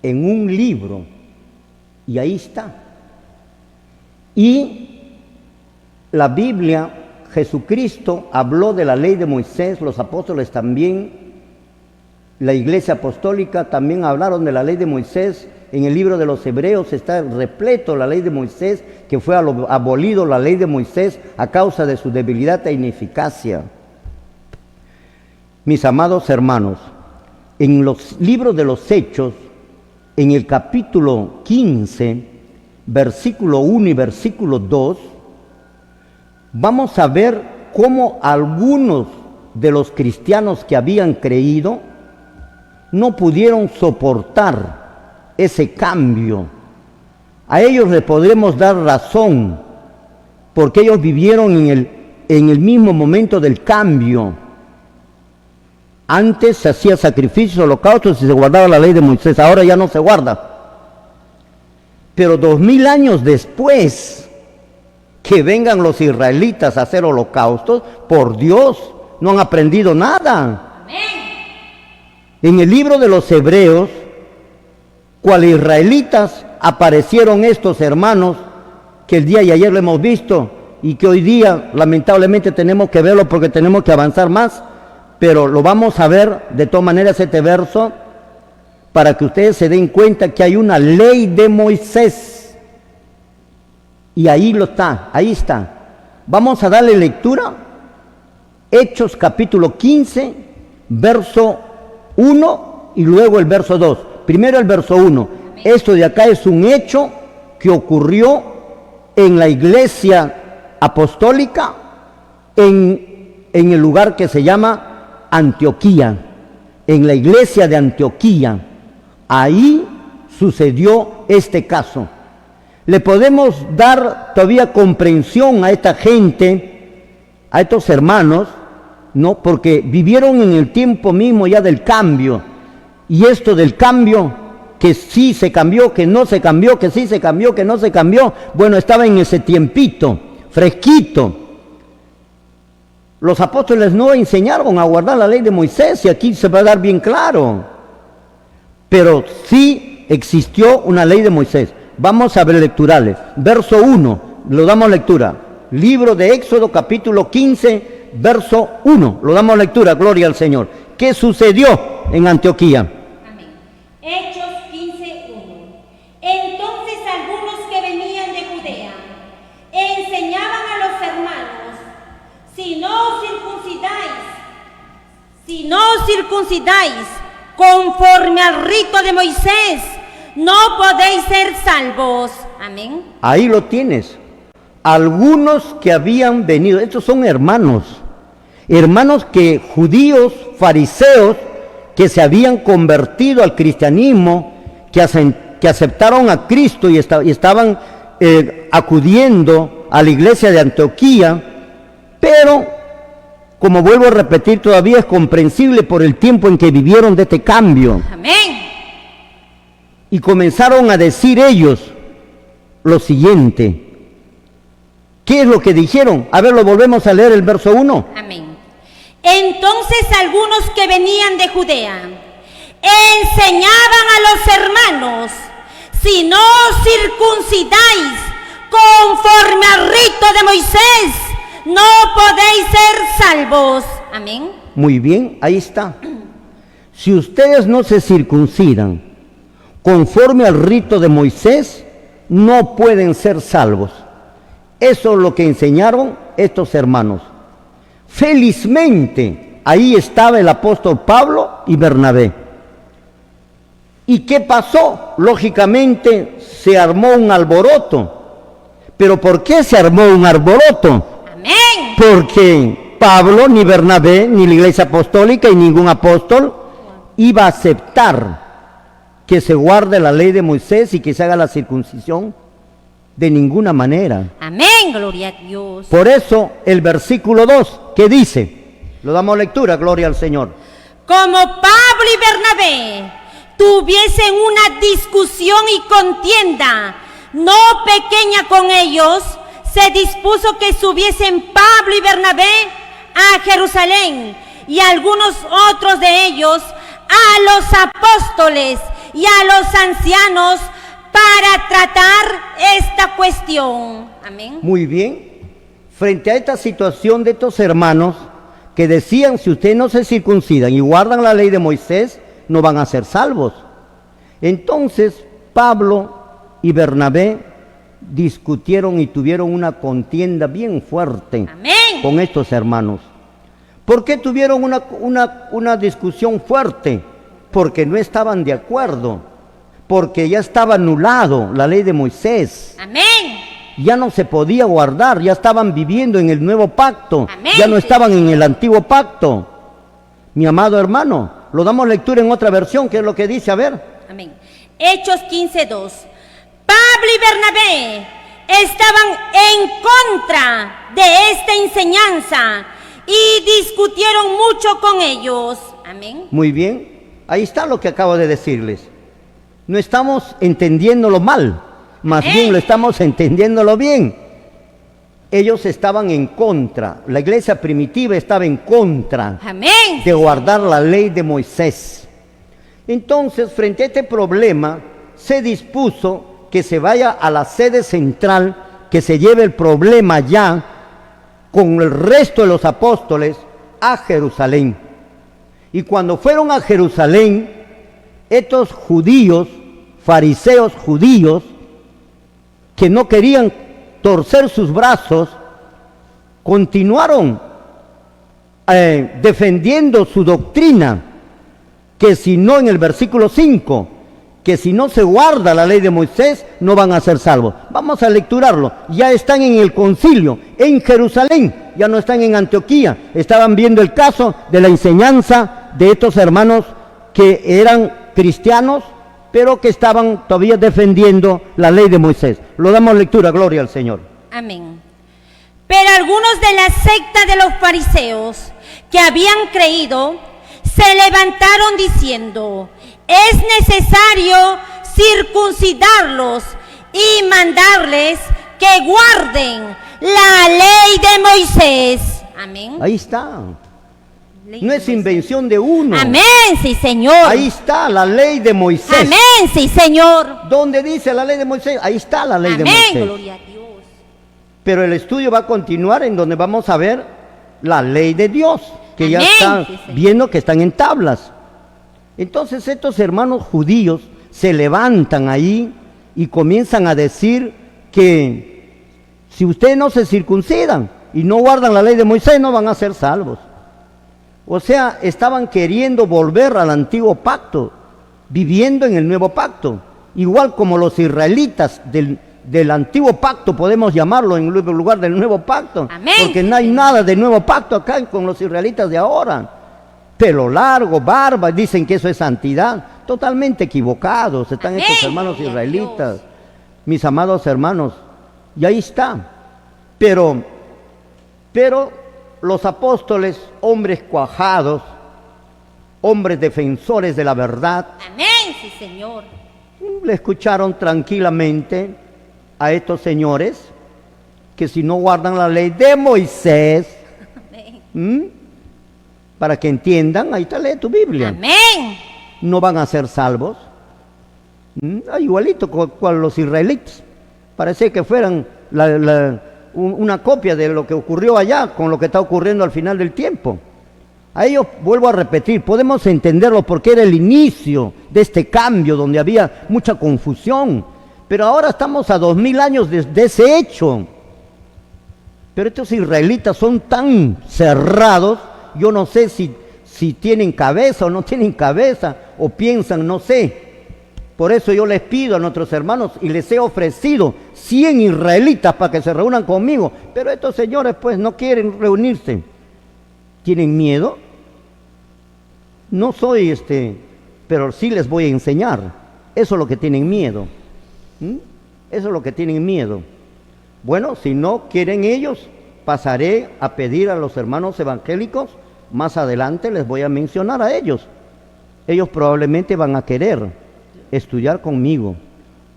en un libro. Y ahí está. Y la Biblia, Jesucristo habló de la ley de Moisés, los apóstoles también, la iglesia apostólica también hablaron de la ley de Moisés. En el libro de los Hebreos está repleto la ley de Moisés, que fue abolido la ley de Moisés a causa de su debilidad e ineficacia. Mis amados hermanos, en los libros de los Hechos, en el capítulo 15, versículo 1 y versículo 2, vamos a ver cómo algunos de los cristianos que habían creído no pudieron soportar ese cambio. A ellos le podremos dar razón, porque ellos vivieron en el mismo momento del cambio. Antes se hacía sacrificios, holocaustos y se guardaba la ley de Moisés, ahora ya no se guarda. Pero 2000 años después, que vengan los israelitas a hacer holocaustos, por Dios, no han aprendido nada. Amén. En el libro de los Hebreos, cual israelitas aparecieron estos hermanos, que el día de ayer lo hemos visto, y que hoy día lamentablemente tenemos que verlo porque tenemos que avanzar más, pero lo vamos a ver de todas maneras este verso, para que ustedes se den cuenta que hay una ley de Moisés. Y ahí está. Vamos a darle lectura. Hechos capítulo 15, verso 1 y luego el verso 2. Primero el verso 1. Esto de acá es un hecho que ocurrió en la iglesia apostólica en el lugar que se llama Antioquía, en la iglesia de Antioquía. Ahí sucedió este caso. Le podemos dar todavía comprensión a esta gente, a estos hermanos, ¿no? Porque vivieron en el tiempo mismo ya del cambio. Y esto del cambio, que sí se cambió, que no se cambió, que sí se cambió, que no se cambió, bueno, estaba en ese tiempito, fresquito. Los apóstoles no enseñaron a guardar la ley de Moisés, y aquí se va a dar bien claro. Pero sí existió una ley de Moisés. Vamos a ver lecturales. Verso 1, lo damos lectura. Libro de Éxodo, capítulo 15, verso 1. Lo damos lectura, gloria al Señor. ¿Qué sucedió en Antioquía? Amén. Hechos 15:1. Entonces algunos que venían de Judea enseñaban a los hermanos: si no circuncidáis conforme al rito de Moisés, no podéis ser salvos. Amén. Ahí lo tienes. Algunos que habían venido, estos son hermanos que judíos, fariseos, que se habían convertido al cristianismo, que aceptaron a Cristo y estaban acudiendo a la iglesia de Antioquía, pero como vuelvo a repetir, todavía es comprensible por el tiempo en que vivieron de este cambio. Amén. Y comenzaron a decir ellos lo siguiente. ¿Qué es lo que dijeron? A ver, lo volvemos a leer el verso 1. Amén. Entonces algunos que venían de Judea enseñaban a los hermanos: si no circuncidáis conforme al rito de Moisés, no podéis ser salvos. Amén. Muy bien, ahí está. Si ustedes no se circuncidan conforme al rito de Moisés, no pueden ser salvos. Eso es lo que enseñaron estos hermanos. Felizmente, ahí estaba el apóstol Pablo y Bernabé. ¿Y qué pasó? Lógicamente se armó un alboroto. ¿Pero por qué se armó un alboroto? Amén. Porque Pablo, ni Bernabé, ni la iglesia apostólica y ningún apóstol iba a aceptar que se guarde la ley de Moisés y que se haga la circuncisión de ninguna manera. Amén, gloria a Dios. Por eso el versículo 2, ¿qué dice? Lo damos lectura, gloria al Señor. Como Pablo y Bernabé tuviesen una discusión y contienda no pequeña con ellos, se dispuso que subiesen Pablo y Bernabé a Jerusalén y algunos otros de ellos a los apóstoles y a los ancianos para tratar esta cuestión. Amén. Muy bien. Frente a esta situación de estos hermanos que decían, si ustedes no se circuncidan y guardan la ley de Moisés, no van a ser salvos. Entonces Pablo y Bernabé discutieron y tuvieron una contienda bien fuerte. Amén. Con estos hermanos. ¿Por qué tuvieron una discusión fuerte? Porque no estaban de acuerdo, porque ya estaba anulado la ley de Moisés. Amén. Ya no se podía guardar, ya estaban viviendo en el nuevo pacto. Amén. Ya no estaban en el antiguo pacto. Mi amado hermano, lo damos lectura en otra versión, ¿qué es lo que dice? A ver. Amén. Hechos 15:2. Pablo y Bernabé estaban en contra de esta enseñanza y discutieron mucho con ellos. Amén. Muy bien, ahí está lo que acabo de decirles. No estamos entendiéndolo mal, más bien lo estamos entendiéndolo bien. Ellos estaban en contra, la iglesia primitiva estaba en contra Amén. de guardar la ley de Moisés. Entonces, frente a este problema, se dispuso que se vaya a la sede central, que se lleve el problema ya con el resto de los apóstoles a Jerusalén. Y cuando fueron a Jerusalén, estos judíos, fariseos judíos, que no querían torcer sus brazos, continuaron defendiendo su doctrina, que si no, en el versículo 5, que si no se guarda la ley de Moisés, no van a ser salvos. Vamos a lecturarlo. Ya están en el concilio, en Jerusalén, ya no están en Antioquía. Estaban viendo el caso de la enseñanza de estos hermanos que eran cristianos, pero que estaban todavía defendiendo la ley de Moisés. Lo damos lectura, gloria al Señor. Amén. Pero algunos de la secta de los fariseos que habían creído se levantaron diciendo: es necesario circuncidarlos y mandarles que guarden la ley de Moisés. Amén. Ahí está. Ley No de es Moisés. invención de uno. Amén, sí, Señor. Ahí está la ley de Moisés. Amén, sí, Señor. ¿Dónde dice la ley de Moisés? Ahí está la ley de Amén, Moisés. gloria a Dios. Pero el estudio va a continuar en donde vamos a ver la ley de Dios, que Amén, ya están sí, Señor. viendo que están en tablas. Entonces estos hermanos judíos se levantan ahí y comienzan a decir que si ustedes no se circuncidan y no guardan la ley de Moisés, no van a ser salvos. O sea, estaban queriendo volver al antiguo pacto, viviendo en el nuevo pacto. Igual como los israelitas del antiguo pacto, podemos llamarlo en lugar del nuevo pacto. Amén. Porque no hay nada de nuevo pacto acá con los israelitas de ahora. Pelo largo, barba, dicen que eso es santidad. Totalmente equivocados están Amén. estos hermanos Gloria a israelitas, Dios. mis amados hermanos. Y ahí está. Pero los apóstoles, hombres cuajados, hombres defensores de la verdad, Amén, sí, Señor. le escucharon tranquilamente a estos señores que si no guardan la ley de Moisés, Amén. para que entiendan, ahí está, lee tu Biblia, Amén. no van a ser salvos. Igualito con los israelitas, parece que fueran una copia de lo que ocurrió allá con lo que está ocurriendo al final del tiempo. A ellos, vuelvo a repetir, podemos entenderlo porque era el inicio de este cambio donde había mucha confusión, pero ahora estamos a 2000 años de ese hecho. Pero estos israelitas son tan cerrados, yo no sé si tienen cabeza o no tienen cabeza, o piensan, no sé, Por eso yo les pido a nuestros hermanos y les he ofrecido 100 israelitas para que se reúnan conmigo. Pero estos señores pues no quieren reunirse. ¿Tienen miedo? No soy pero sí les voy a enseñar. Eso es lo que tienen miedo. Eso es lo que tienen miedo. Bueno, si no quieren ellos, pasaré a pedir a los hermanos evangélicos. Más adelante les voy a mencionar a ellos. Ellos probablemente van a querer estudiar conmigo.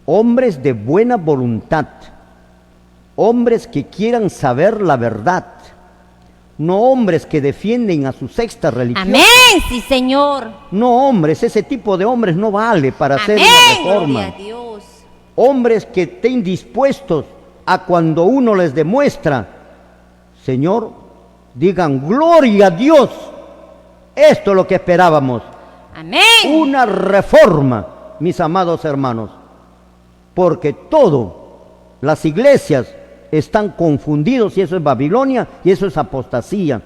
Hombres de buena voluntad. Hombres que quieran saber la verdad. No hombres que defienden a su sexta religión. Amén, sí, Señor. No hombres, ese tipo de hombres no vale para hacer una reforma. Gloria a Dios. Hombres que estén dispuestos a cuando uno les demuestra, Señor, digan, gloria a Dios. Esto es lo que esperábamos. Amén. Una reforma, mis amados hermanos. Porque las iglesias están confundidos y eso es Babilonia y eso es apostasía.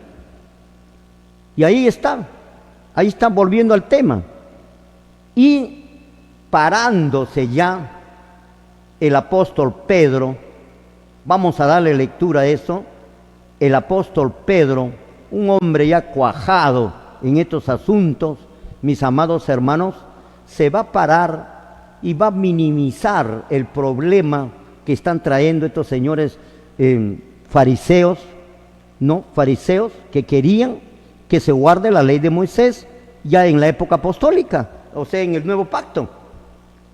Y ahí están volviendo al tema. Y parándose ya el apóstol Pedro, vamos a darle lectura a eso. El apóstol Pedro, un hombre ya cuajado en estos asuntos, mis amados hermanos, se va a parar y va a minimizar el problema que están trayendo estos señores fariseos que querían que se guarde la ley de Moisés ya en la época apostólica, o sea, en el nuevo pacto.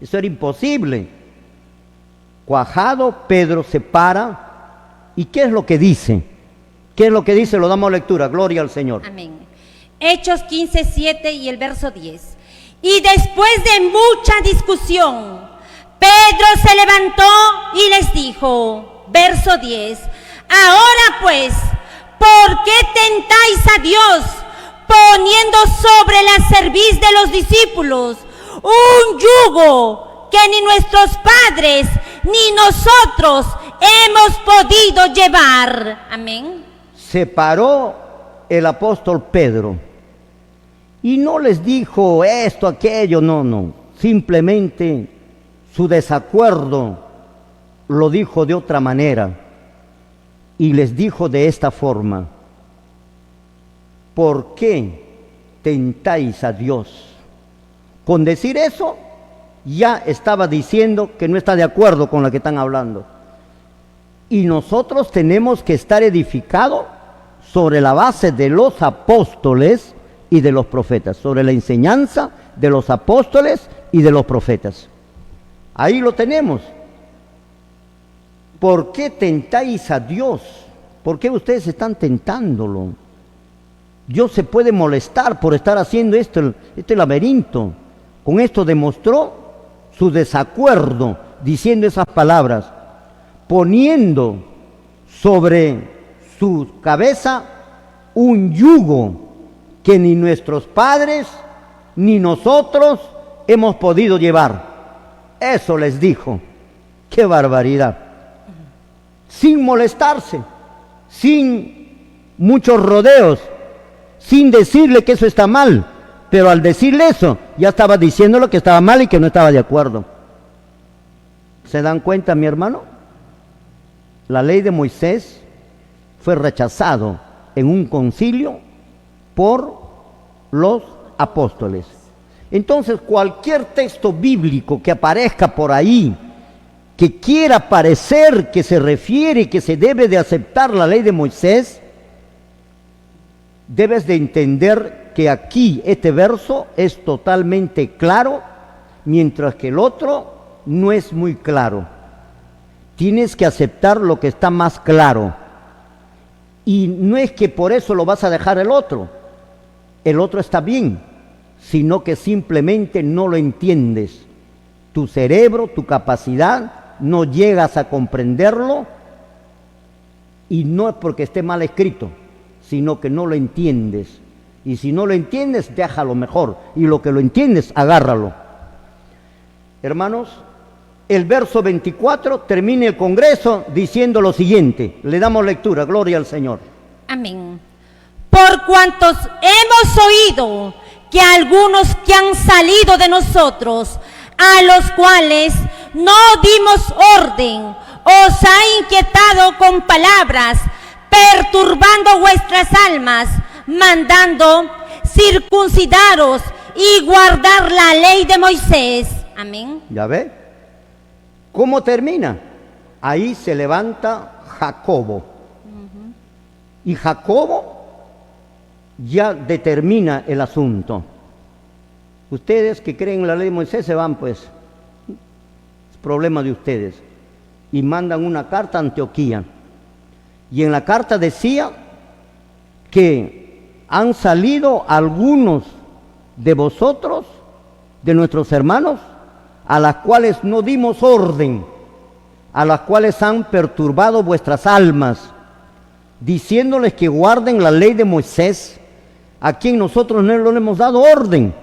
Eso era imposible. Cuajado, Pedro se para, ¿y qué es lo que dice? ¿Qué es lo que dice? Lo damos lectura, gloria al Señor. Amén. Hechos 15:7 y el verso 10. Y después de mucha discusión, Pedro se levantó y les dijo, verso 10, ahora pues, ¿por qué tentáis a Dios poniendo sobre la cerviz de los discípulos un yugo que ni nuestros padres ni nosotros hemos podido llevar? Amén. Se paró el apóstol Pedro y no les dijo esto, aquello, no, simplemente su desacuerdo lo dijo de otra manera y les dijo de esta forma, ¿por qué tentáis a Dios? Con decir eso ya estaba diciendo que no está de acuerdo con lo que están hablando. Y nosotros tenemos que estar edificados sobre la base de los apóstoles y de los profetas, sobre la enseñanza de los apóstoles y de los profetas. Ahí lo tenemos. ¿Por qué tentáis a Dios? ¿Por qué ustedes están tentándolo? Dios se puede molestar por estar haciendo este laberinto. Con esto demostró su desacuerdo, diciendo esas palabras, poniendo sobre su cabeza un yugo que ni nuestros padres ni nosotros hemos podido llevar. Eso les dijo. ¡Qué barbaridad! Sin molestarse, sin muchos rodeos, sin decirle que eso está mal, pero al decirle eso, ya estaba diciéndolo que estaba mal y que no estaba de acuerdo. ¿Se dan cuenta, mi hermano? La ley de Moisés fue rechazado en un concilio por los apóstoles. Entonces, cualquier texto bíblico que aparezca por ahí, que quiera parecer que se refiere que se debe de aceptar la ley de Moisés, debes de entender que aquí este verso es totalmente claro, mientras que el otro no es muy claro. Tienes que aceptar lo que está más claro. Y no es que por eso lo vas a dejar el otro está bien, sino que simplemente no lo entiendes. Tu cerebro, tu capacidad, no llegas a comprenderlo, y no es porque esté mal escrito, sino que no lo entiendes. Y si no lo entiendes, déjalo mejor, y lo que lo entiendes, agárralo. Hermanos, el verso 24 termina el Congreso diciendo lo siguiente. Le damos lectura, gloria al Señor. Amén. Por cuantos hemos oído que algunos que han salido de nosotros a los cuales no dimos orden, os ha inquietado con palabras, perturbando vuestras almas, mandando circuncidaros y guardar la ley de Moisés. Amén. ¿Ya ve? ¿Cómo termina? Ahí se levanta Jacobo. Y Jacobo ya determina el asunto. Ustedes que creen en la ley de Moisés se van, pues. Es problema de ustedes. Y mandan una carta a Antioquía. Y en la carta decía que han salido algunos de vosotros, de nuestros hermanos, a las cuales no dimos orden, a las cuales han perturbado vuestras almas, diciéndoles que guarden la ley de Moisés, a quien nosotros no le hemos dado orden,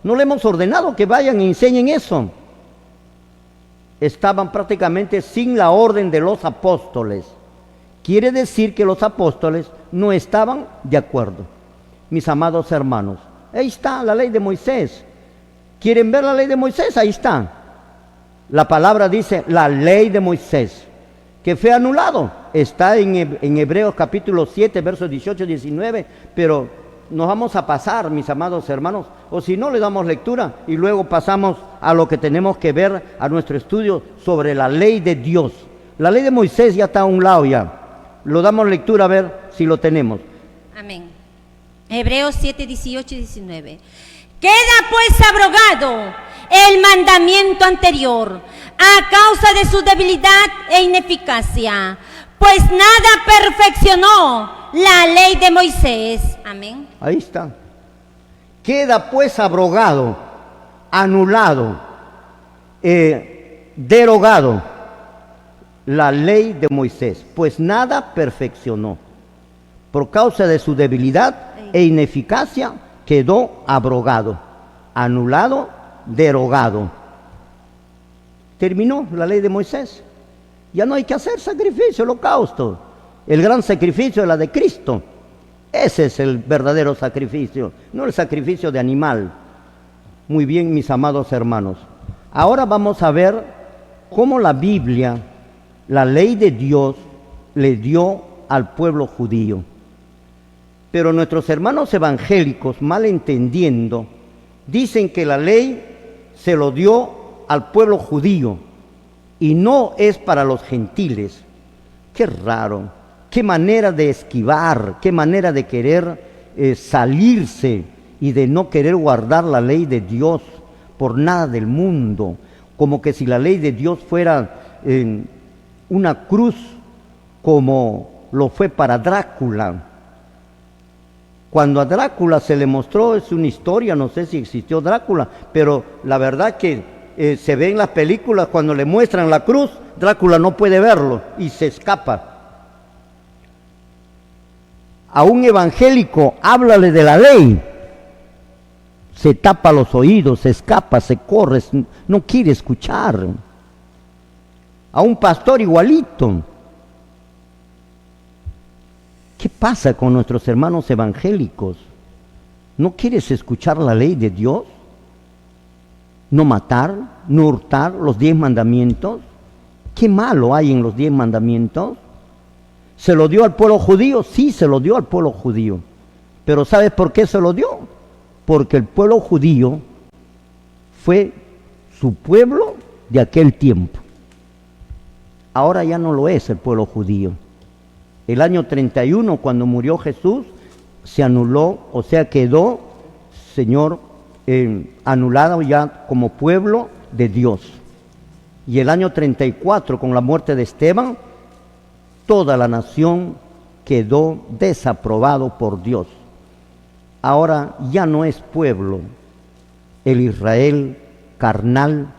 no le hemos ordenado que vayan y enseñen eso. Estaban prácticamente sin la orden de los apóstoles. Quiere decir que los apóstoles no estaban de acuerdo. Mis amados hermanos, ahí está la ley de Moisés. ¿Quieren ver la ley de Moisés? Ahí está. La palabra dice la ley de Moisés, que fue anulado. Está en Hebreos capítulo 7, versos 18 y 19, pero nos vamos a pasar, mis amados hermanos, o si no le damos lectura y luego pasamos a lo que tenemos que ver, a nuestro estudio sobre la ley de Dios. La ley de Moisés ya está a un lado ya. Lo damos lectura a ver si lo tenemos. Amén. Hebreos 7, 18 y 19. Queda pues abrogado el mandamiento anterior a causa de su debilidad e ineficacia, pues nada perfeccionó la ley de Moisés. Amén. Ahí está. Queda pues abrogado, anulado, derogado la ley de Moisés, pues nada perfeccionó. Por causa de su debilidad e ineficacia quedó abrogado, anulado, derogado. Terminó la ley de Moisés. Ya no hay que hacer sacrificio, holocausto. El gran sacrificio es la de Cristo. Ese es el verdadero sacrificio, no el sacrificio de animal. Muy bien, mis amados hermanos. Ahora vamos a ver cómo la Biblia, la ley de Dios, le dio al pueblo judío. Pero nuestros hermanos evangélicos, mal entendiendo, dicen que la ley se lo dio al pueblo judío y no es para los gentiles. Qué raro, qué manera de esquivar, qué manera de querer salirse y de no querer guardar la ley de Dios por nada del mundo, como que si la ley de Dios fuera una cruz como lo fue para Drácula. Cuando a Drácula se le mostró, es una historia, no sé si existió Drácula, pero la verdad que se ve en las películas cuando le muestran la cruz, Drácula no puede verlo y se escapa. A un evangélico, háblale de la ley, se tapa los oídos, se escapa, se corre, no quiere escuchar. A un pastor igualito. ¿Qué pasa con nuestros hermanos evangélicos? ¿No quieres escuchar la ley de Dios? ¿No matar? ¿No hurtar? ¿Los 10 mandamientos? ¿Qué malo hay en los 10 mandamientos? ¿Se lo dio al pueblo judío? Sí, se lo dio al pueblo judío. Pero ¿sabes por qué se lo dio? Porque el pueblo judío fue su pueblo de aquel tiempo. Ahora ya no lo es el pueblo judío. El año 31, cuando murió Jesús, se anuló, o sea, quedó, Señor, anulado ya como pueblo de Dios. Y el año 34, con la muerte de Esteban, toda la nación quedó desaprobado por Dios. Ahora ya no es pueblo el Israel carnal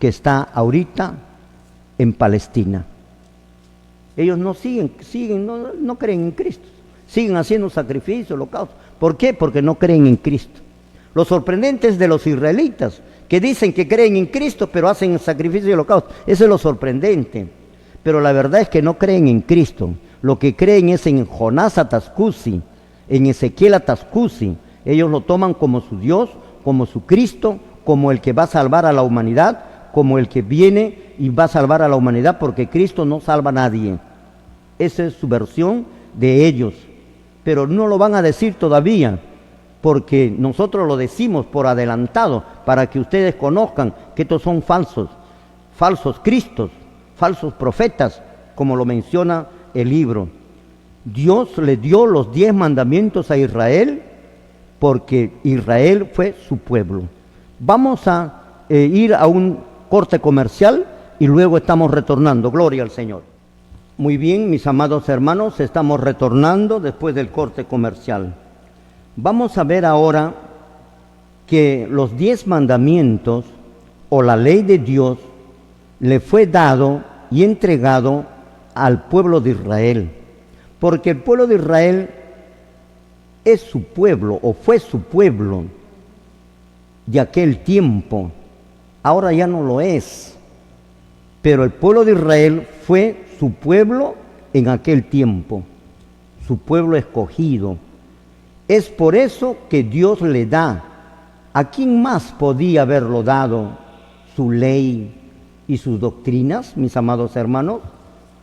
que está ahorita en Palestina. Ellos no no creen en Cristo. Siguen haciendo sacrificios, holocaustos. ¿Por qué? Porque no creen en Cristo. Lo sorprendente es de los israelitas, que dicen que creen en Cristo, pero hacen sacrificios y holocaustos. Eso es lo sorprendente. Pero la verdad es que no creen en Cristo. Lo que creen es en Jonás Atascusi, en Ezequiel Atascusi. Ellos lo toman como su Dios, como su Cristo, como el que va a salvar a la humanidad, como el que viene y va a salvar a la humanidad, porque Cristo no salva a nadie. Esa es su versión de ellos, pero no lo van a decir todavía, porque nosotros lo decimos por adelantado, para que ustedes conozcan que estos son falsos cristos, falsos profetas, como lo menciona el libro. Dios le dio los 10 mandamientos a Israel, porque Israel fue su pueblo. Vamos a ir a un corte comercial y luego estamos retornando. Gloria al Señor. Muy bien, mis amados hermanos, estamos retornando después del corte comercial. Vamos a ver ahora que los 10 mandamientos o la ley de Dios le fue dado y entregado al pueblo de Israel, porque el pueblo de Israel es su pueblo o fue su pueblo de aquel tiempo. Ahora ya no lo es, pero el pueblo de Israel fue su pueblo en aquel tiempo, su pueblo escogido. Es por eso que Dios le da. ¿A quién más podía haberlo dado su ley y sus doctrinas, mis amados hermanos?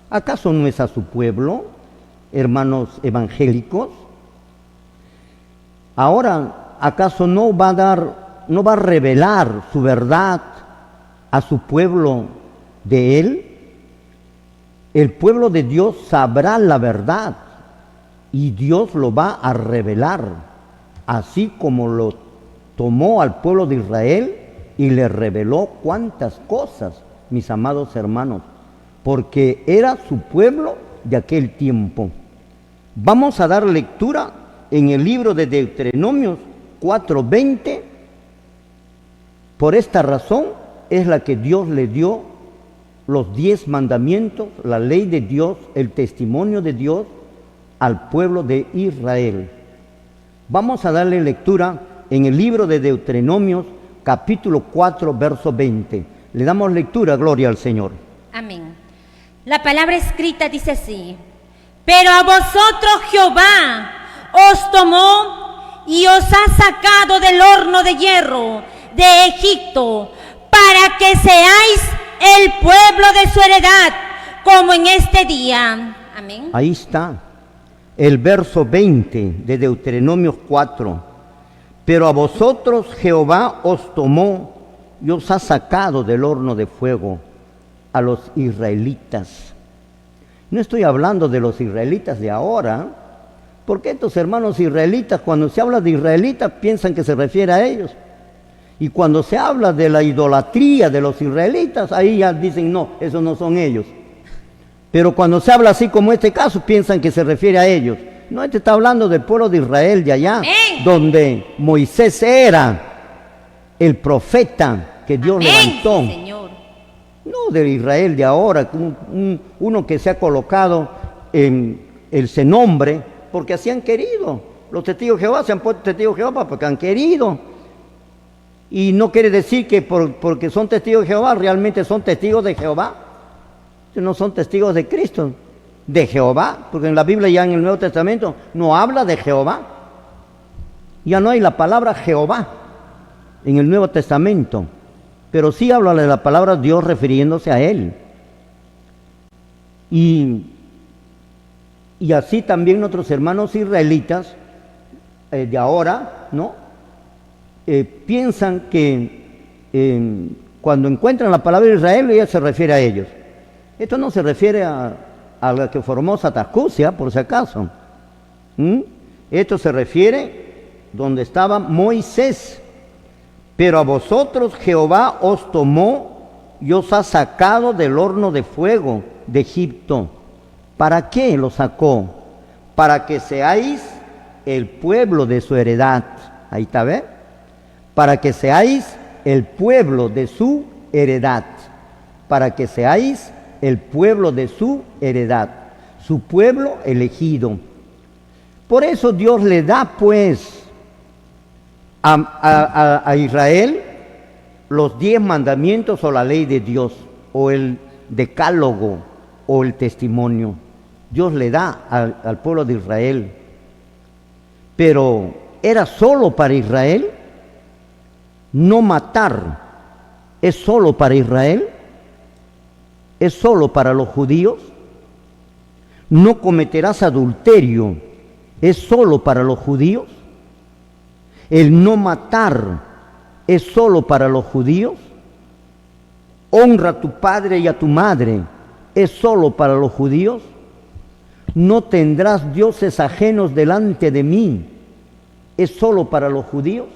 ¿Acaso no es a su pueblo, hermanos evangélicos? Ahora, ¿acaso no va a revelar su verdad a su pueblo de él? El pueblo de Dios sabrá la verdad y Dios lo va a revelar, así como lo tomó al pueblo de Israel y le reveló cuántas cosas, mis amados hermanos, porque era su pueblo de aquel tiempo. Vamos a dar lectura en el libro de Deuteronomios 4:20. Por esta razón es la que Dios le dio los 10 mandamientos, la ley de Dios, el testimonio de Dios al pueblo de Israel. Vamos a darle lectura en el libro de Deuteronomios capítulo 4, verso 20. Le damos lectura, gloria al Señor. Amén. La palabra escrita dice así: pero a vosotros Jehová os tomó y os ha sacado del horno de hierro de Egipto, para que seáis el pueblo de su heredad, como en este día. Amén. Ahí está el verso 20 de Deuteronomios 4. Pero a vosotros Jehová os tomó y os ha sacado del horno de fuego, a los israelitas. No estoy hablando de los israelitas de ahora, porque estos hermanos israelitas, cuando se habla de israelitas, piensan que se refiere a ellos. Y cuando se habla de la idolatría de los israelitas, ahí ya dicen, no, esos no son ellos. Pero cuando se habla así como este caso, piensan que se refiere a ellos. No, este está hablando del pueblo de Israel de allá, donde Moisés era el profeta que Dios levantó. Sí, Señor. No de Israel de ahora, uno que se ha colocado en ese nombre porque así han querido. Los testigos de Jehová se han puesto testigos de Jehová porque han querido. Y no quiere decir que porque son testigos de Jehová, realmente son testigos de Jehová. No son testigos de Cristo, de Jehová, porque en la Biblia ya en el Nuevo Testamento no habla de Jehová. Ya no hay la palabra Jehová en el Nuevo Testamento, pero sí habla de la palabra Dios refiriéndose a Él. Y así también nuestros hermanos israelitas de ahora, ¿no? Piensan que cuando encuentran la palabra Israel, ella se refiere a ellos. Esto no se refiere a la que formó Satacusia, por si acaso. Esto se refiere donde estaba Moisés. Pero a vosotros Jehová os tomó y os ha sacado del horno de fuego de Egipto. ¿Para qué lo sacó? Para que seáis el pueblo de su heredad. Ahí está, ¿ve? Para que seáis el pueblo de su heredad. Para que seáis el pueblo de su heredad, su pueblo elegido. Por eso Dios le da pues a Israel los 10 mandamientos o la ley de Dios, o el decálogo, o el testimonio. Dios le da al pueblo de Israel. Pero ¿era solo para Israel? no matar es solo para Israel, es solo para los judíos. No cometerás adulterio, es solo para los judíos. El no matar es solo para los judíos. Honra a tu padre y a tu madre, es solo para los judíos. No tendrás dioses ajenos delante de mí, es solo para los judíos.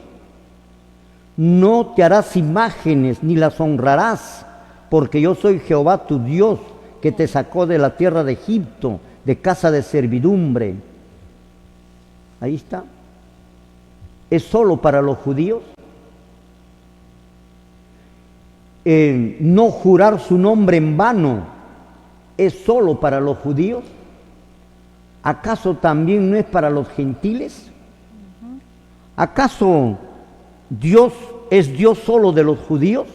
No te harás imágenes ni las honrarás, porque yo soy Jehová tu Dios, que te sacó de la tierra de Egipto, de casa de servidumbre. Ahí está. ¿Es solo para los judíos? No jurar su nombre en vano, ¿es solo para los judíos? ¿Acaso también no es para los gentiles? ¿Acaso Dios es Dios solo de los judíos?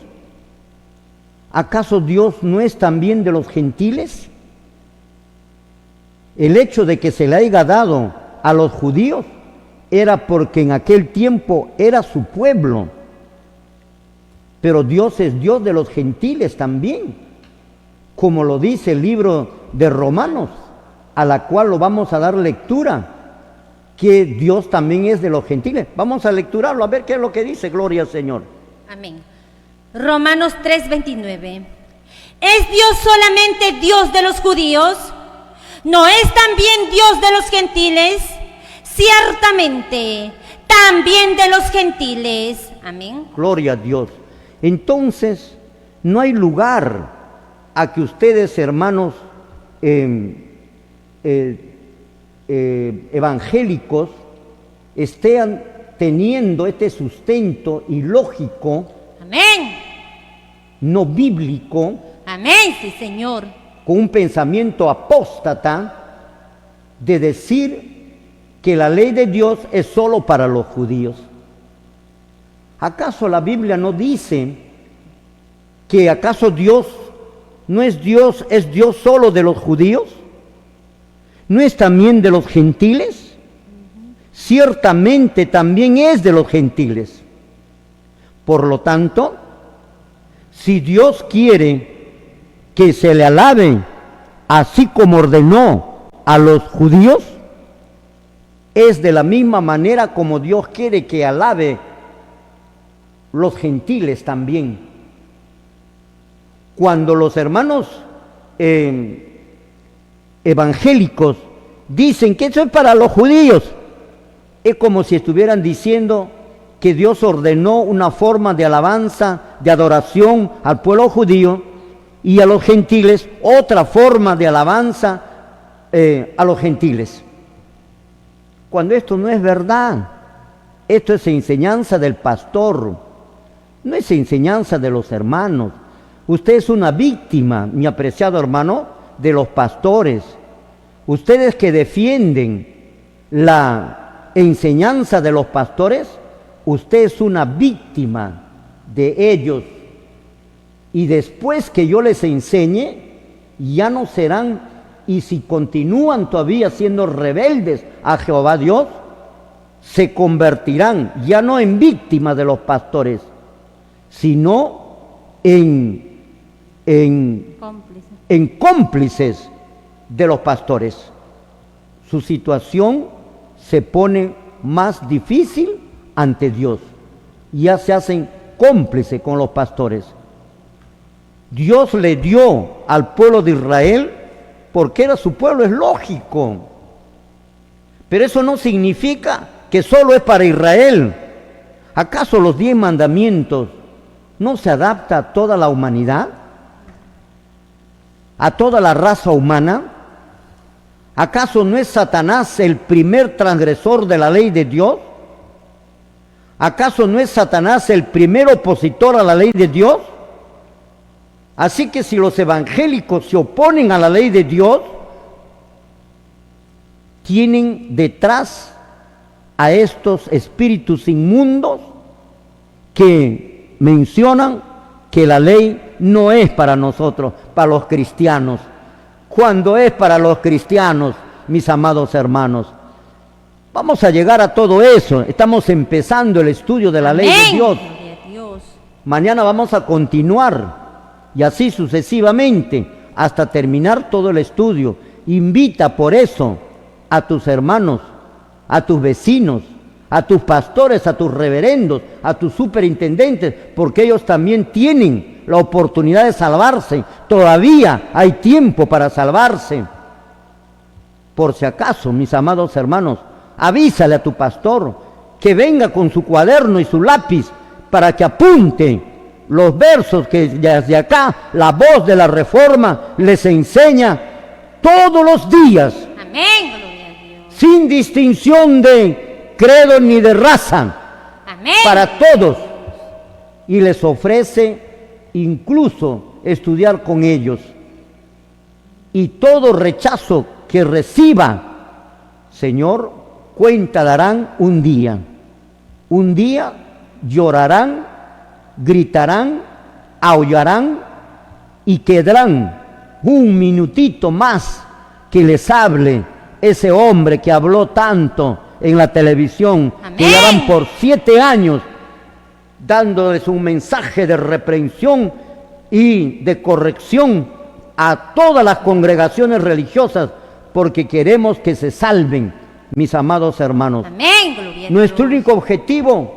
¿Acaso Dios no es también de los gentiles? El hecho de que se le haya dado a los judíos era porque en aquel tiempo era su pueblo. Pero Dios es Dios de los gentiles también, como lo dice el libro de Romanos, a la cual lo vamos a dar lectura, que Dios también es de los gentiles. Vamos a lecturarlo, a ver qué es lo que dice. Gloria al Señor. Amén. Romanos 3:29. ¿Es Dios solamente Dios de los judíos? ¿No es también Dios de los gentiles? Ciertamente, también de los gentiles. Amén. Gloria a Dios. Entonces, no hay lugar a que ustedes, hermanos evangélicos, estén teniendo este sustento ilógico, amén, no bíblico, amén, sí, Señor, con un pensamiento apóstata de decir que la ley de Dios es solo para los judíos. ¿Acaso la Biblia no dice que acaso Dios no es Dios, es Dios solo de los judíos? ¿No es también de los gentiles? Ciertamente también es de los gentiles. Por lo tanto, si Dios quiere que se le alabe así como ordenó a los judíos, es de la misma manera como Dios quiere que alabe los gentiles también. Cuando los hermanos evangélicos dicen que eso es para los judíos, es como si estuvieran diciendo que Dios ordenó una forma de alabanza, de adoración al pueblo judío, y a los gentiles otra forma de alabanza a los gentiles. Cuando esto no es verdad, esto es enseñanza del pastor, no es enseñanza de los hermanos. Usted es una víctima, mi apreciado hermano, de los pastores. Ustedes que defienden la enseñanza de los pastores, usted es una víctima de ellos. Y después que yo les enseñe, ya no serán, y si continúan todavía siendo rebeldes a Jehová Dios, se convertirán ya no en víctimas de los pastores, sino en cómplices de los pastores. Su situación se pone más difícil ante Dios. Ya se hacen cómplices con los pastores. Dios le dio al pueblo de Israel porque era su pueblo, es lógico. Pero eso no significa que solo es para Israel. ¿Acaso los 10 mandamientos no se adapta a toda la humanidad? ¿A toda la raza humana? ¿Acaso no es Satanás el primer transgresor de la ley de Dios? ¿Acaso no es Satanás el primer opositor a la ley de Dios? Así que si los evangélicos se oponen a la ley de Dios, tienen detrás a estos espíritus inmundos que mencionan que la ley no es para nosotros, para los cristianos. Cuando es para los cristianos, mis amados hermanos. Vamos a llegar a todo eso. Estamos empezando el estudio de la ley de Dios. Mañana vamos a continuar y así sucesivamente hasta terminar todo el estudio. Invita por eso a tus hermanos, a tus vecinos, a tus pastores, a tus reverendos, a tus superintendentes, porque ellos también tienen la oportunidad de salvarse. Todavía hay tiempo para salvarse. Por si acaso, mis amados hermanos, avísale a tu pastor que venga con su cuaderno y su lápiz para que apunte los versos que desde acá la voz de la Reforma les enseña todos los días. Amén, gloria a Dios. Sin distinción de credo ni de raza. Amén. Para todos. Y les ofrece incluso estudiar con ellos. Y todo rechazo que reciba, Señor, cuenta darán un día. Un día llorarán, gritarán, aullarán y quedarán un minutito más que les hable ese hombre que habló tanto en la televisión. Amén. Que ya van por 7 años dándoles un mensaje de reprensión y de corrección a todas las congregaciones religiosas, porque queremos que se salven, mis amados hermanos. Amén, gloria a Nuestro Dios. único objetivo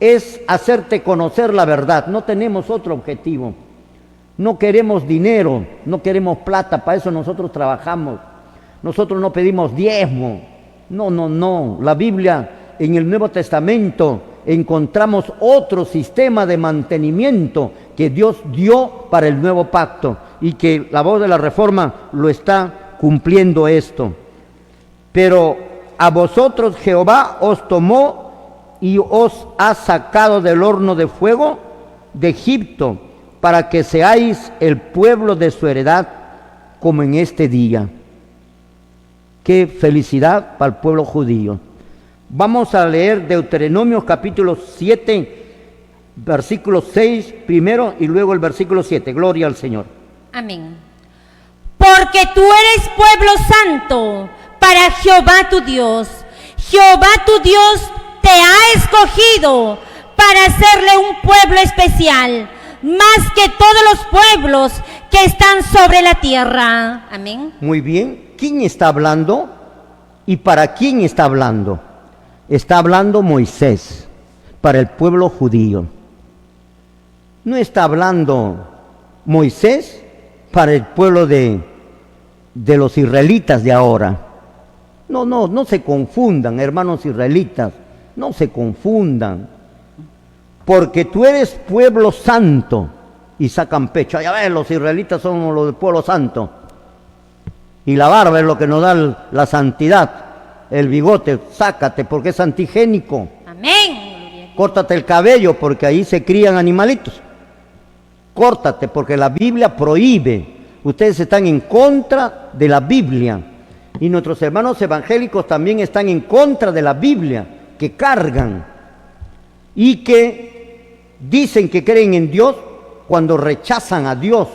es hacerte conocer la verdad. No tenemos otro objetivo. No queremos dinero, no queremos plata, para eso nosotros trabajamos. Nosotros no pedimos diezmo. No. La Biblia, en el Nuevo Testamento, encontramos otro sistema de mantenimiento que Dios dio para el nuevo pacto y que la voz de la Reforma lo está cumpliendo esto. Pero a vosotros Jehová os tomó y os ha sacado del horno de fuego de Egipto, para que seáis el pueblo de su heredad, como en este día. Qué felicidad para el pueblo judío. Vamos a leer Deuteronomio capítulo 7, versículo 6 primero y luego el versículo 7. Gloria al Señor. Amén. Porque tú eres pueblo santo para Jehová tu Dios. Jehová tu Dios te ha escogido para hacerle un pueblo especial, más que todos los pueblos que están sobre la tierra. Amén. Muy bien. ¿Quién está hablando y para quién está hablando? Está hablando Moisés para el pueblo judío. No está hablando Moisés para el pueblo de los israelitas de ahora. No se confundan, hermanos israelitas, no se confundan. Porque tú eres pueblo santo, y sacan pecho. Ya ves, los israelitas son los del pueblo santo. Y la barba es lo que nos da la santidad. El bigote, sácate porque es antigénico. Amén. Córtate el cabello porque ahí se crían animalitos. Córtate porque la Biblia prohíbe. Ustedes están en contra de la Biblia. Y nuestros hermanos evangélicos también están en contra de la Biblia, que cargan y que dicen que creen en Dios cuando rechazan a Dios,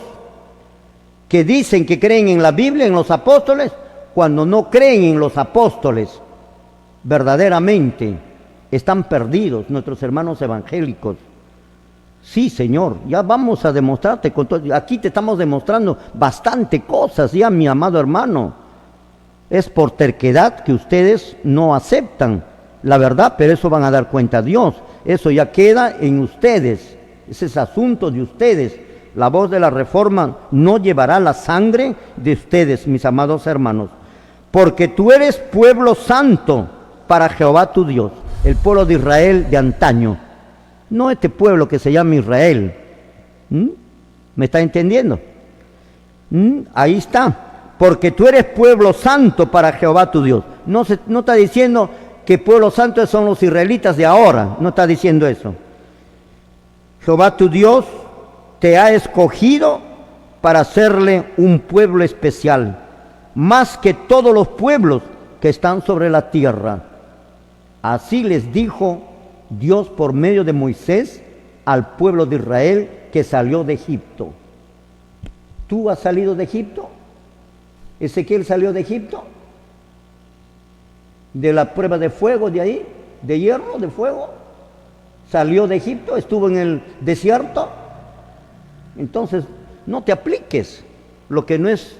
que dicen que creen en la Biblia, en los apóstoles, cuando no creen en los apóstoles. Verdaderamente están perdidos nuestros hermanos evangélicos. Sí, Señor, ya vamos a demostrarte con todo. Aquí te estamos demostrando bastante cosas ya, mi amado hermano. Es por terquedad que ustedes no aceptan la verdad, pero eso van a dar cuenta a Dios. Eso ya queda en ustedes. Ese es asunto de ustedes. La voz de la Reforma no llevará la sangre de ustedes, mis amados hermanos. Porque tú eres pueblo santo para Jehová tu Dios, el pueblo de Israel de antaño. No este pueblo que se llama Israel. ¿Me está entendiendo? Ahí está. Porque tú eres pueblo santo para Jehová tu Dios. No está diciendo que pueblo santo son los israelitas de ahora. No está diciendo eso. Jehová tu Dios te ha escogido para hacerle un pueblo especial, más que todos los pueblos que están sobre la tierra. Así les dijo Dios por medio de Moisés al pueblo de Israel que salió de Egipto. ¿Tú has salido de Egipto? ¿Ezequiel salió de Egipto? ¿De la prueba de fuego de ahí? ¿De hierro, de fuego? Salió de Egipto, estuvo en el desierto. Entonces, no te apliques lo que no es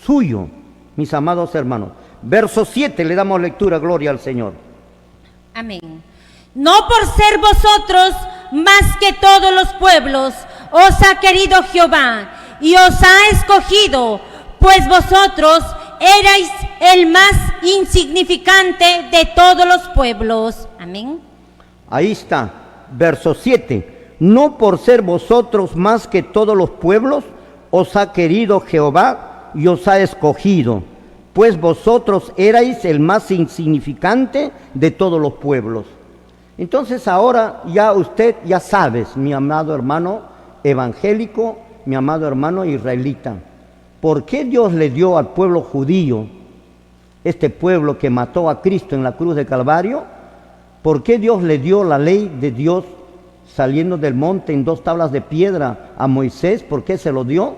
suyo, mis amados hermanos. Verso 7, le damos lectura, gloria al Señor. Amén. No por ser vosotros más que todos los pueblos, os ha querido Jehová y os ha escogido, pues vosotros erais el más insignificante de todos los pueblos. Amén. Ahí está, verso 7. No por ser vosotros más que todos los pueblos, os ha querido Jehová y os ha escogido, pues vosotros erais el más insignificante de todos los pueblos. Entonces ahora ya usted ya sabes, mi amado hermano evangélico, mi amado hermano israelita, ¿por qué Dios le dio al pueblo judío, este pueblo que mató a Cristo en la cruz de Calvario? ¿Por qué Dios le dio la ley de Dios saliendo del monte en 2 tablas de piedra a Moisés? ¿Por qué se lo dio?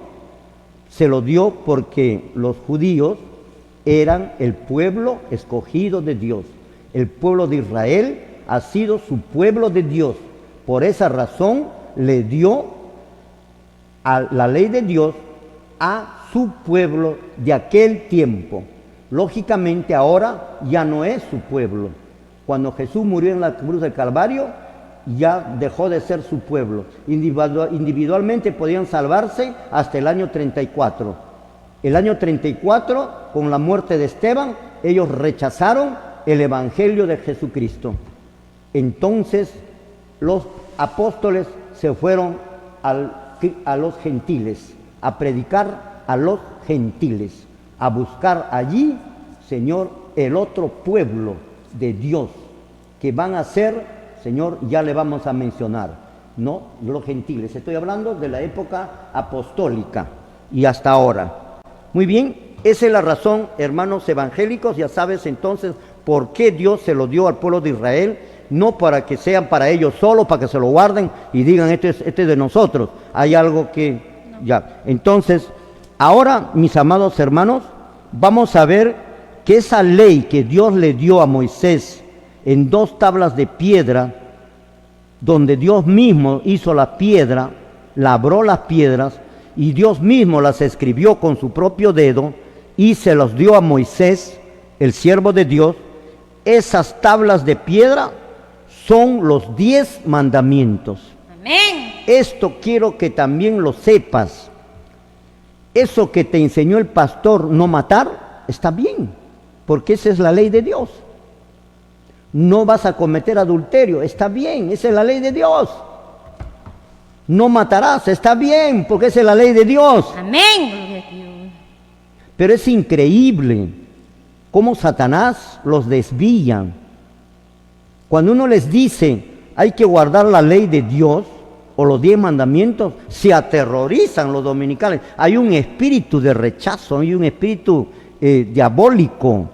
Se lo dio porque los judíos eran el pueblo escogido de Dios. El pueblo de Israel ha sido su pueblo de Dios. Por esa razón le dio a la ley de Dios a su pueblo de aquel tiempo. Lógicamente ahora ya no es su pueblo. Cuando Jesús murió en la cruz del Calvario, ya dejó de ser su pueblo. Individualmente podían salvarse hasta el año 34. El año 34, con la muerte de Esteban, ellos rechazaron el evangelio de Jesucristo. Entonces los apóstoles se fueron a los gentiles, a predicar a los gentiles, a buscar allí, Señor, el otro pueblo de Dios, que van a ser, Señor, ya le vamos a mencionar, no los gentiles. Estoy hablando de la época apostólica y hasta ahora. Muy bien, esa es la razón, hermanos evangélicos. Ya sabes entonces por qué Dios se lo dio al pueblo de Israel. No para que sean para ellos solo, para que se lo guarden y digan este es de nosotros. Hay algo que ya. Entonces, ahora, mis amados hermanos, vamos a ver que esa ley que Dios le dio a Moisés en 2 tablas de piedra, donde Dios mismo hizo la piedra, labró las piedras y Dios mismo las escribió con su propio dedo y se los dio a Moisés, el siervo de Dios. Esas tablas de piedra son los 10 mandamientos. Amén. Esto quiero que también lo sepas. Eso que te enseñó el pastor, no matar, está bien, porque esa es la ley de Dios. No vas a cometer adulterio, está bien, esa es la ley de Dios. No matarás, está bien, porque esa es la ley de Dios. Amén. Pero es increíble cómo Satanás los desvía. Cuando uno les dice, hay que guardar la ley de Dios, o los 10 mandamientos, se aterrorizan los dominicales. Hay un espíritu de rechazo, hay un espíritu diabólico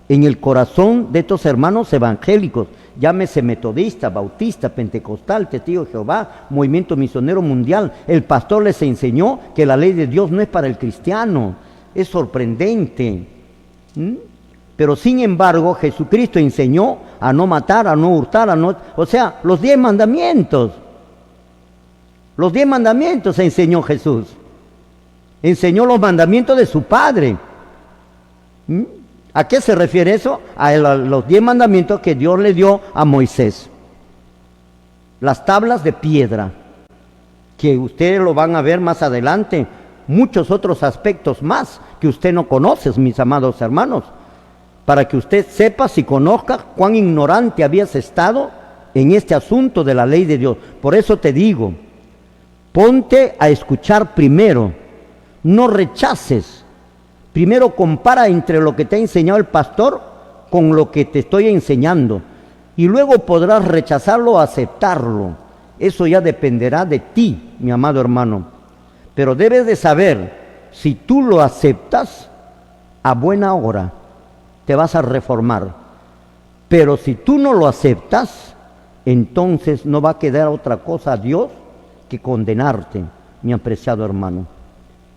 en el corazón de estos hermanos evangélicos, llámese metodista, bautista, pentecostal, testigo de Jehová, movimiento misionero mundial. El pastor les enseñó que la ley de Dios no es para el cristiano. Es sorprendente. Pero sin embargo, Jesucristo enseñó a no matar, a no hurtar, o sea, los 10 mandamientos. Los 10 mandamientos enseñó Jesús. Enseñó los mandamientos de su Padre. ¿A qué se refiere eso? A los 10 mandamientos que Dios le dio a Moisés. Las tablas de piedra, que ustedes lo van a ver más adelante. Muchos otros aspectos más que usted no conoce, mis amados hermanos. Para que usted sepa, si conozca, cuán ignorante habías estado en este asunto de la ley de Dios. Por eso te digo, ponte a escuchar primero, no rechaces. Primero compara entre lo que te ha enseñado el pastor con lo que te estoy enseñando. Y luego podrás rechazarlo o aceptarlo. Eso ya dependerá de ti, mi amado hermano. Pero debes de saber, si tú lo aceptas, a buena hora te vas a reformar. Pero si tú no lo aceptas, entonces no va a quedar otra cosa a Dios que condenarte, mi apreciado hermano.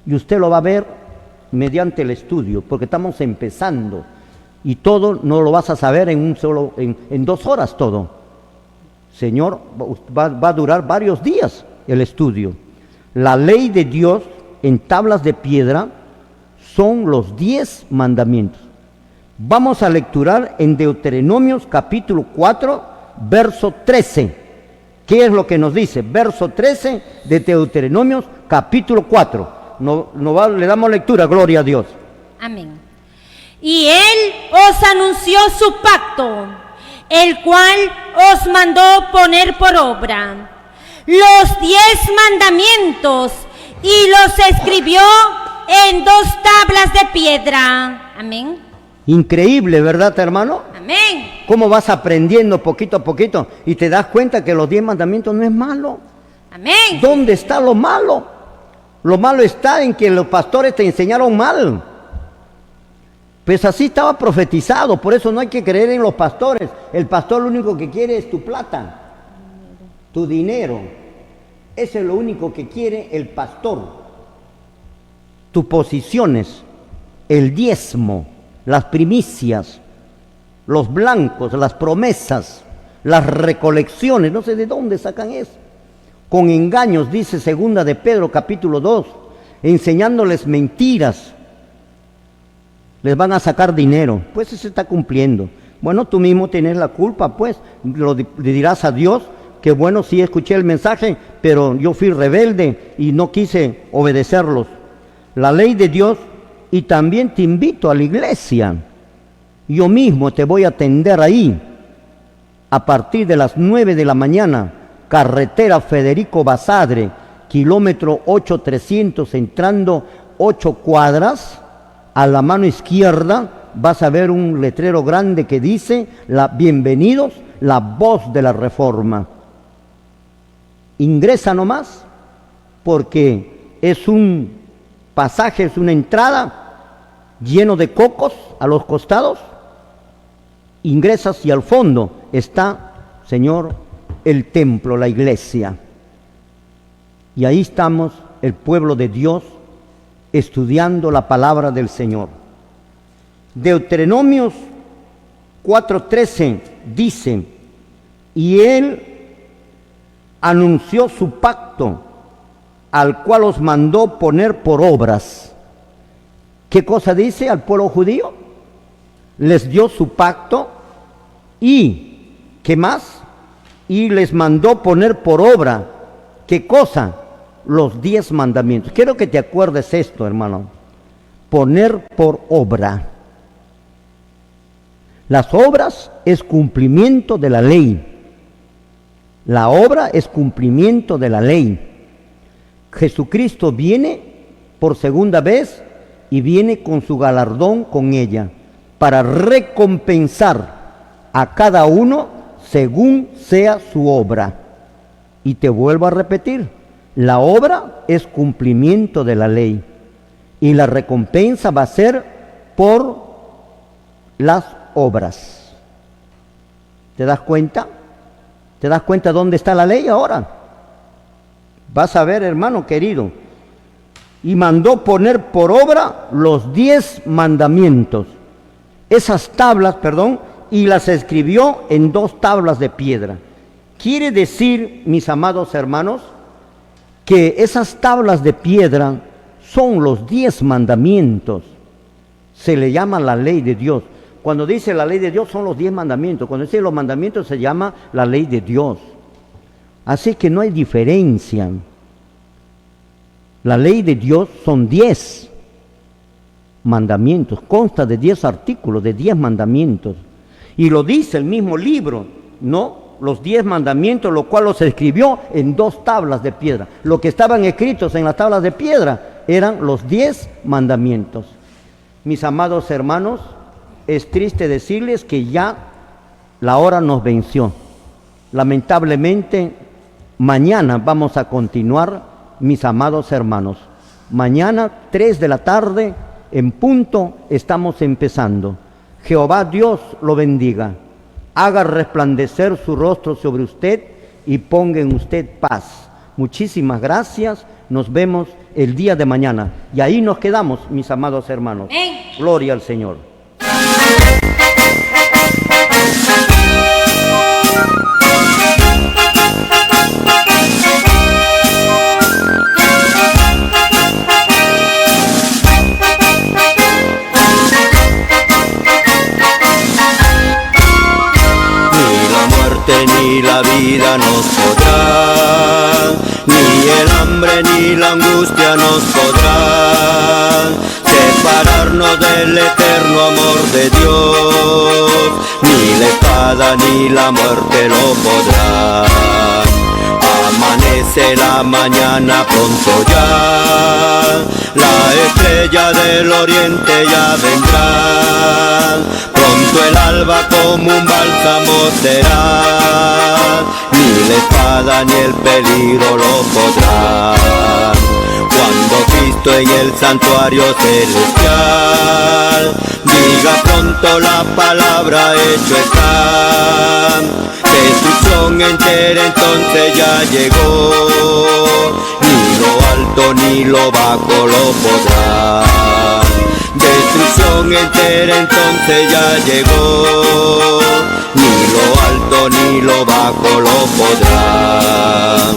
Y usted lo va a ver mediante el estudio, porque estamos empezando y todo no lo vas a saber en 2 horas todo. Señor, va a durar varios días el estudio. La ley de Dios en tablas de piedra son los 10 mandamientos. Vamos a lecturar en Deuteronomios capítulo 4, verso 13. ¿Qué es lo que nos dice? Verso 13 de Deuteronomios capítulo 4. Le damos lectura, gloria a Dios. Amén. Y Él os anunció su pacto, el cual os mandó poner por obra los 10 mandamientos y los escribió en 2 tablas de piedra. Amén. Increíble, ¿verdad, hermano? Amén. Cómo vas aprendiendo poquito a poquito y te das cuenta que los 10 mandamientos no es malo. Amén. ¿Dónde está lo malo? Lo malo está en que los pastores te enseñaron mal. Pues así estaba profetizado, por eso no hay que creer en los pastores. El pastor lo único que quiere es tu plata, tu dinero. Eso es lo único que quiere el pastor. Tus posiciones, el diezmo, las primicias, los blancos, las promesas, las recolecciones, no sé de dónde sacan eso. Con engaños, dice segunda de Pedro capítulo 2, enseñándoles mentiras. Les van a sacar dinero, pues eso se está cumpliendo. Bueno, tú mismo tienes la culpa, pues, le dirás a Dios que bueno, sí escuché el mensaje, pero yo fui rebelde y no quise obedecerlos. La ley de Dios, y también te invito a la iglesia. Yo mismo te voy a atender ahí, a partir de las 9 de la mañana, carretera Federico Basadre, kilómetro 8300, entrando 8 cuadras, a la mano izquierda vas a ver un letrero grande que dice, bienvenidos, la voz de la Reforma. Ingresa nomás, porque es un pasaje, es una entrada lleno de cocos a los costados. Ingresas y al fondo está, Señor, el templo, la iglesia. Y ahí estamos, el pueblo de Dios, estudiando la palabra del Señor. Deuteronomios 4:13 dice, y Él anunció su pacto, al cual os mandó poner por obras. ¿Qué cosa dice al pueblo judío? Les dio su pacto y, ¿qué más? Y les mandó poner por obra, ¿qué cosa? Los 10 mandamientos. Quiero que te acuerdes esto, hermano. Poner por obra. Las obras es cumplimiento de la ley. La obra es cumplimiento de la ley. Jesucristo viene por segunda vez y viene con su galardón con ella para recompensar a cada uno según sea su obra. Y te vuelvo a repetir, la obra es cumplimiento de la ley y la recompensa va a ser por las obras. ¿Te das cuenta? ¿Te das cuenta dónde está la ley ahora? Vas a ver, hermano querido. Y mandó poner por obra los 10 mandamientos. Esas tablas, y las escribió en 2 tablas de piedra. Quiere decir, mis amados hermanos, que esas tablas de piedra son los 10 mandamientos. Se le llama la ley de Dios. Cuando dice la ley de Dios son los 10 mandamientos. Cuando dice los mandamientos se llama la ley de Dios. Así que no hay diferencia. La ley de Dios son 10 mandamientos. Consta de 10 artículos, de 10 mandamientos. Y lo dice el mismo libro, ¿no? Los 10 mandamientos, lo cual los escribió en 2 tablas de piedra. Lo que estaban escritos en las tablas de piedra eran los 10 mandamientos. Mis amados hermanos, es triste decirles que ya la hora nos venció. Lamentablemente, mañana vamos a continuar, mis amados hermanos. Mañana, 3 de la tarde, en punto, estamos empezando. Jehová Dios lo bendiga. Haga resplandecer su rostro sobre usted y ponga en usted paz. Muchísimas gracias. Nos vemos el día de mañana. Y ahí nos quedamos, mis amados hermanos. Amén. Gloria al Señor. muerte ni la vida nos podrá, ni el hambre ni la angustia nos podrá separarnos del eterno amor de Dios, ni la espada ni la muerte lo podrán. Amanece la mañana pronto ya, la estrella del oriente ya vendrá, pronto el alba como un bálsamo será, ni la espada ni el peligro lo podrán. Cuando Cristo en el santuario celestial diga pronto la palabra hecho está, destrucción entera entonces ya llegó, ni lo alto ni lo bajo lo podrá. Destrucción entera entonces ya llegó, ni lo alto ni lo bajo lo podrá.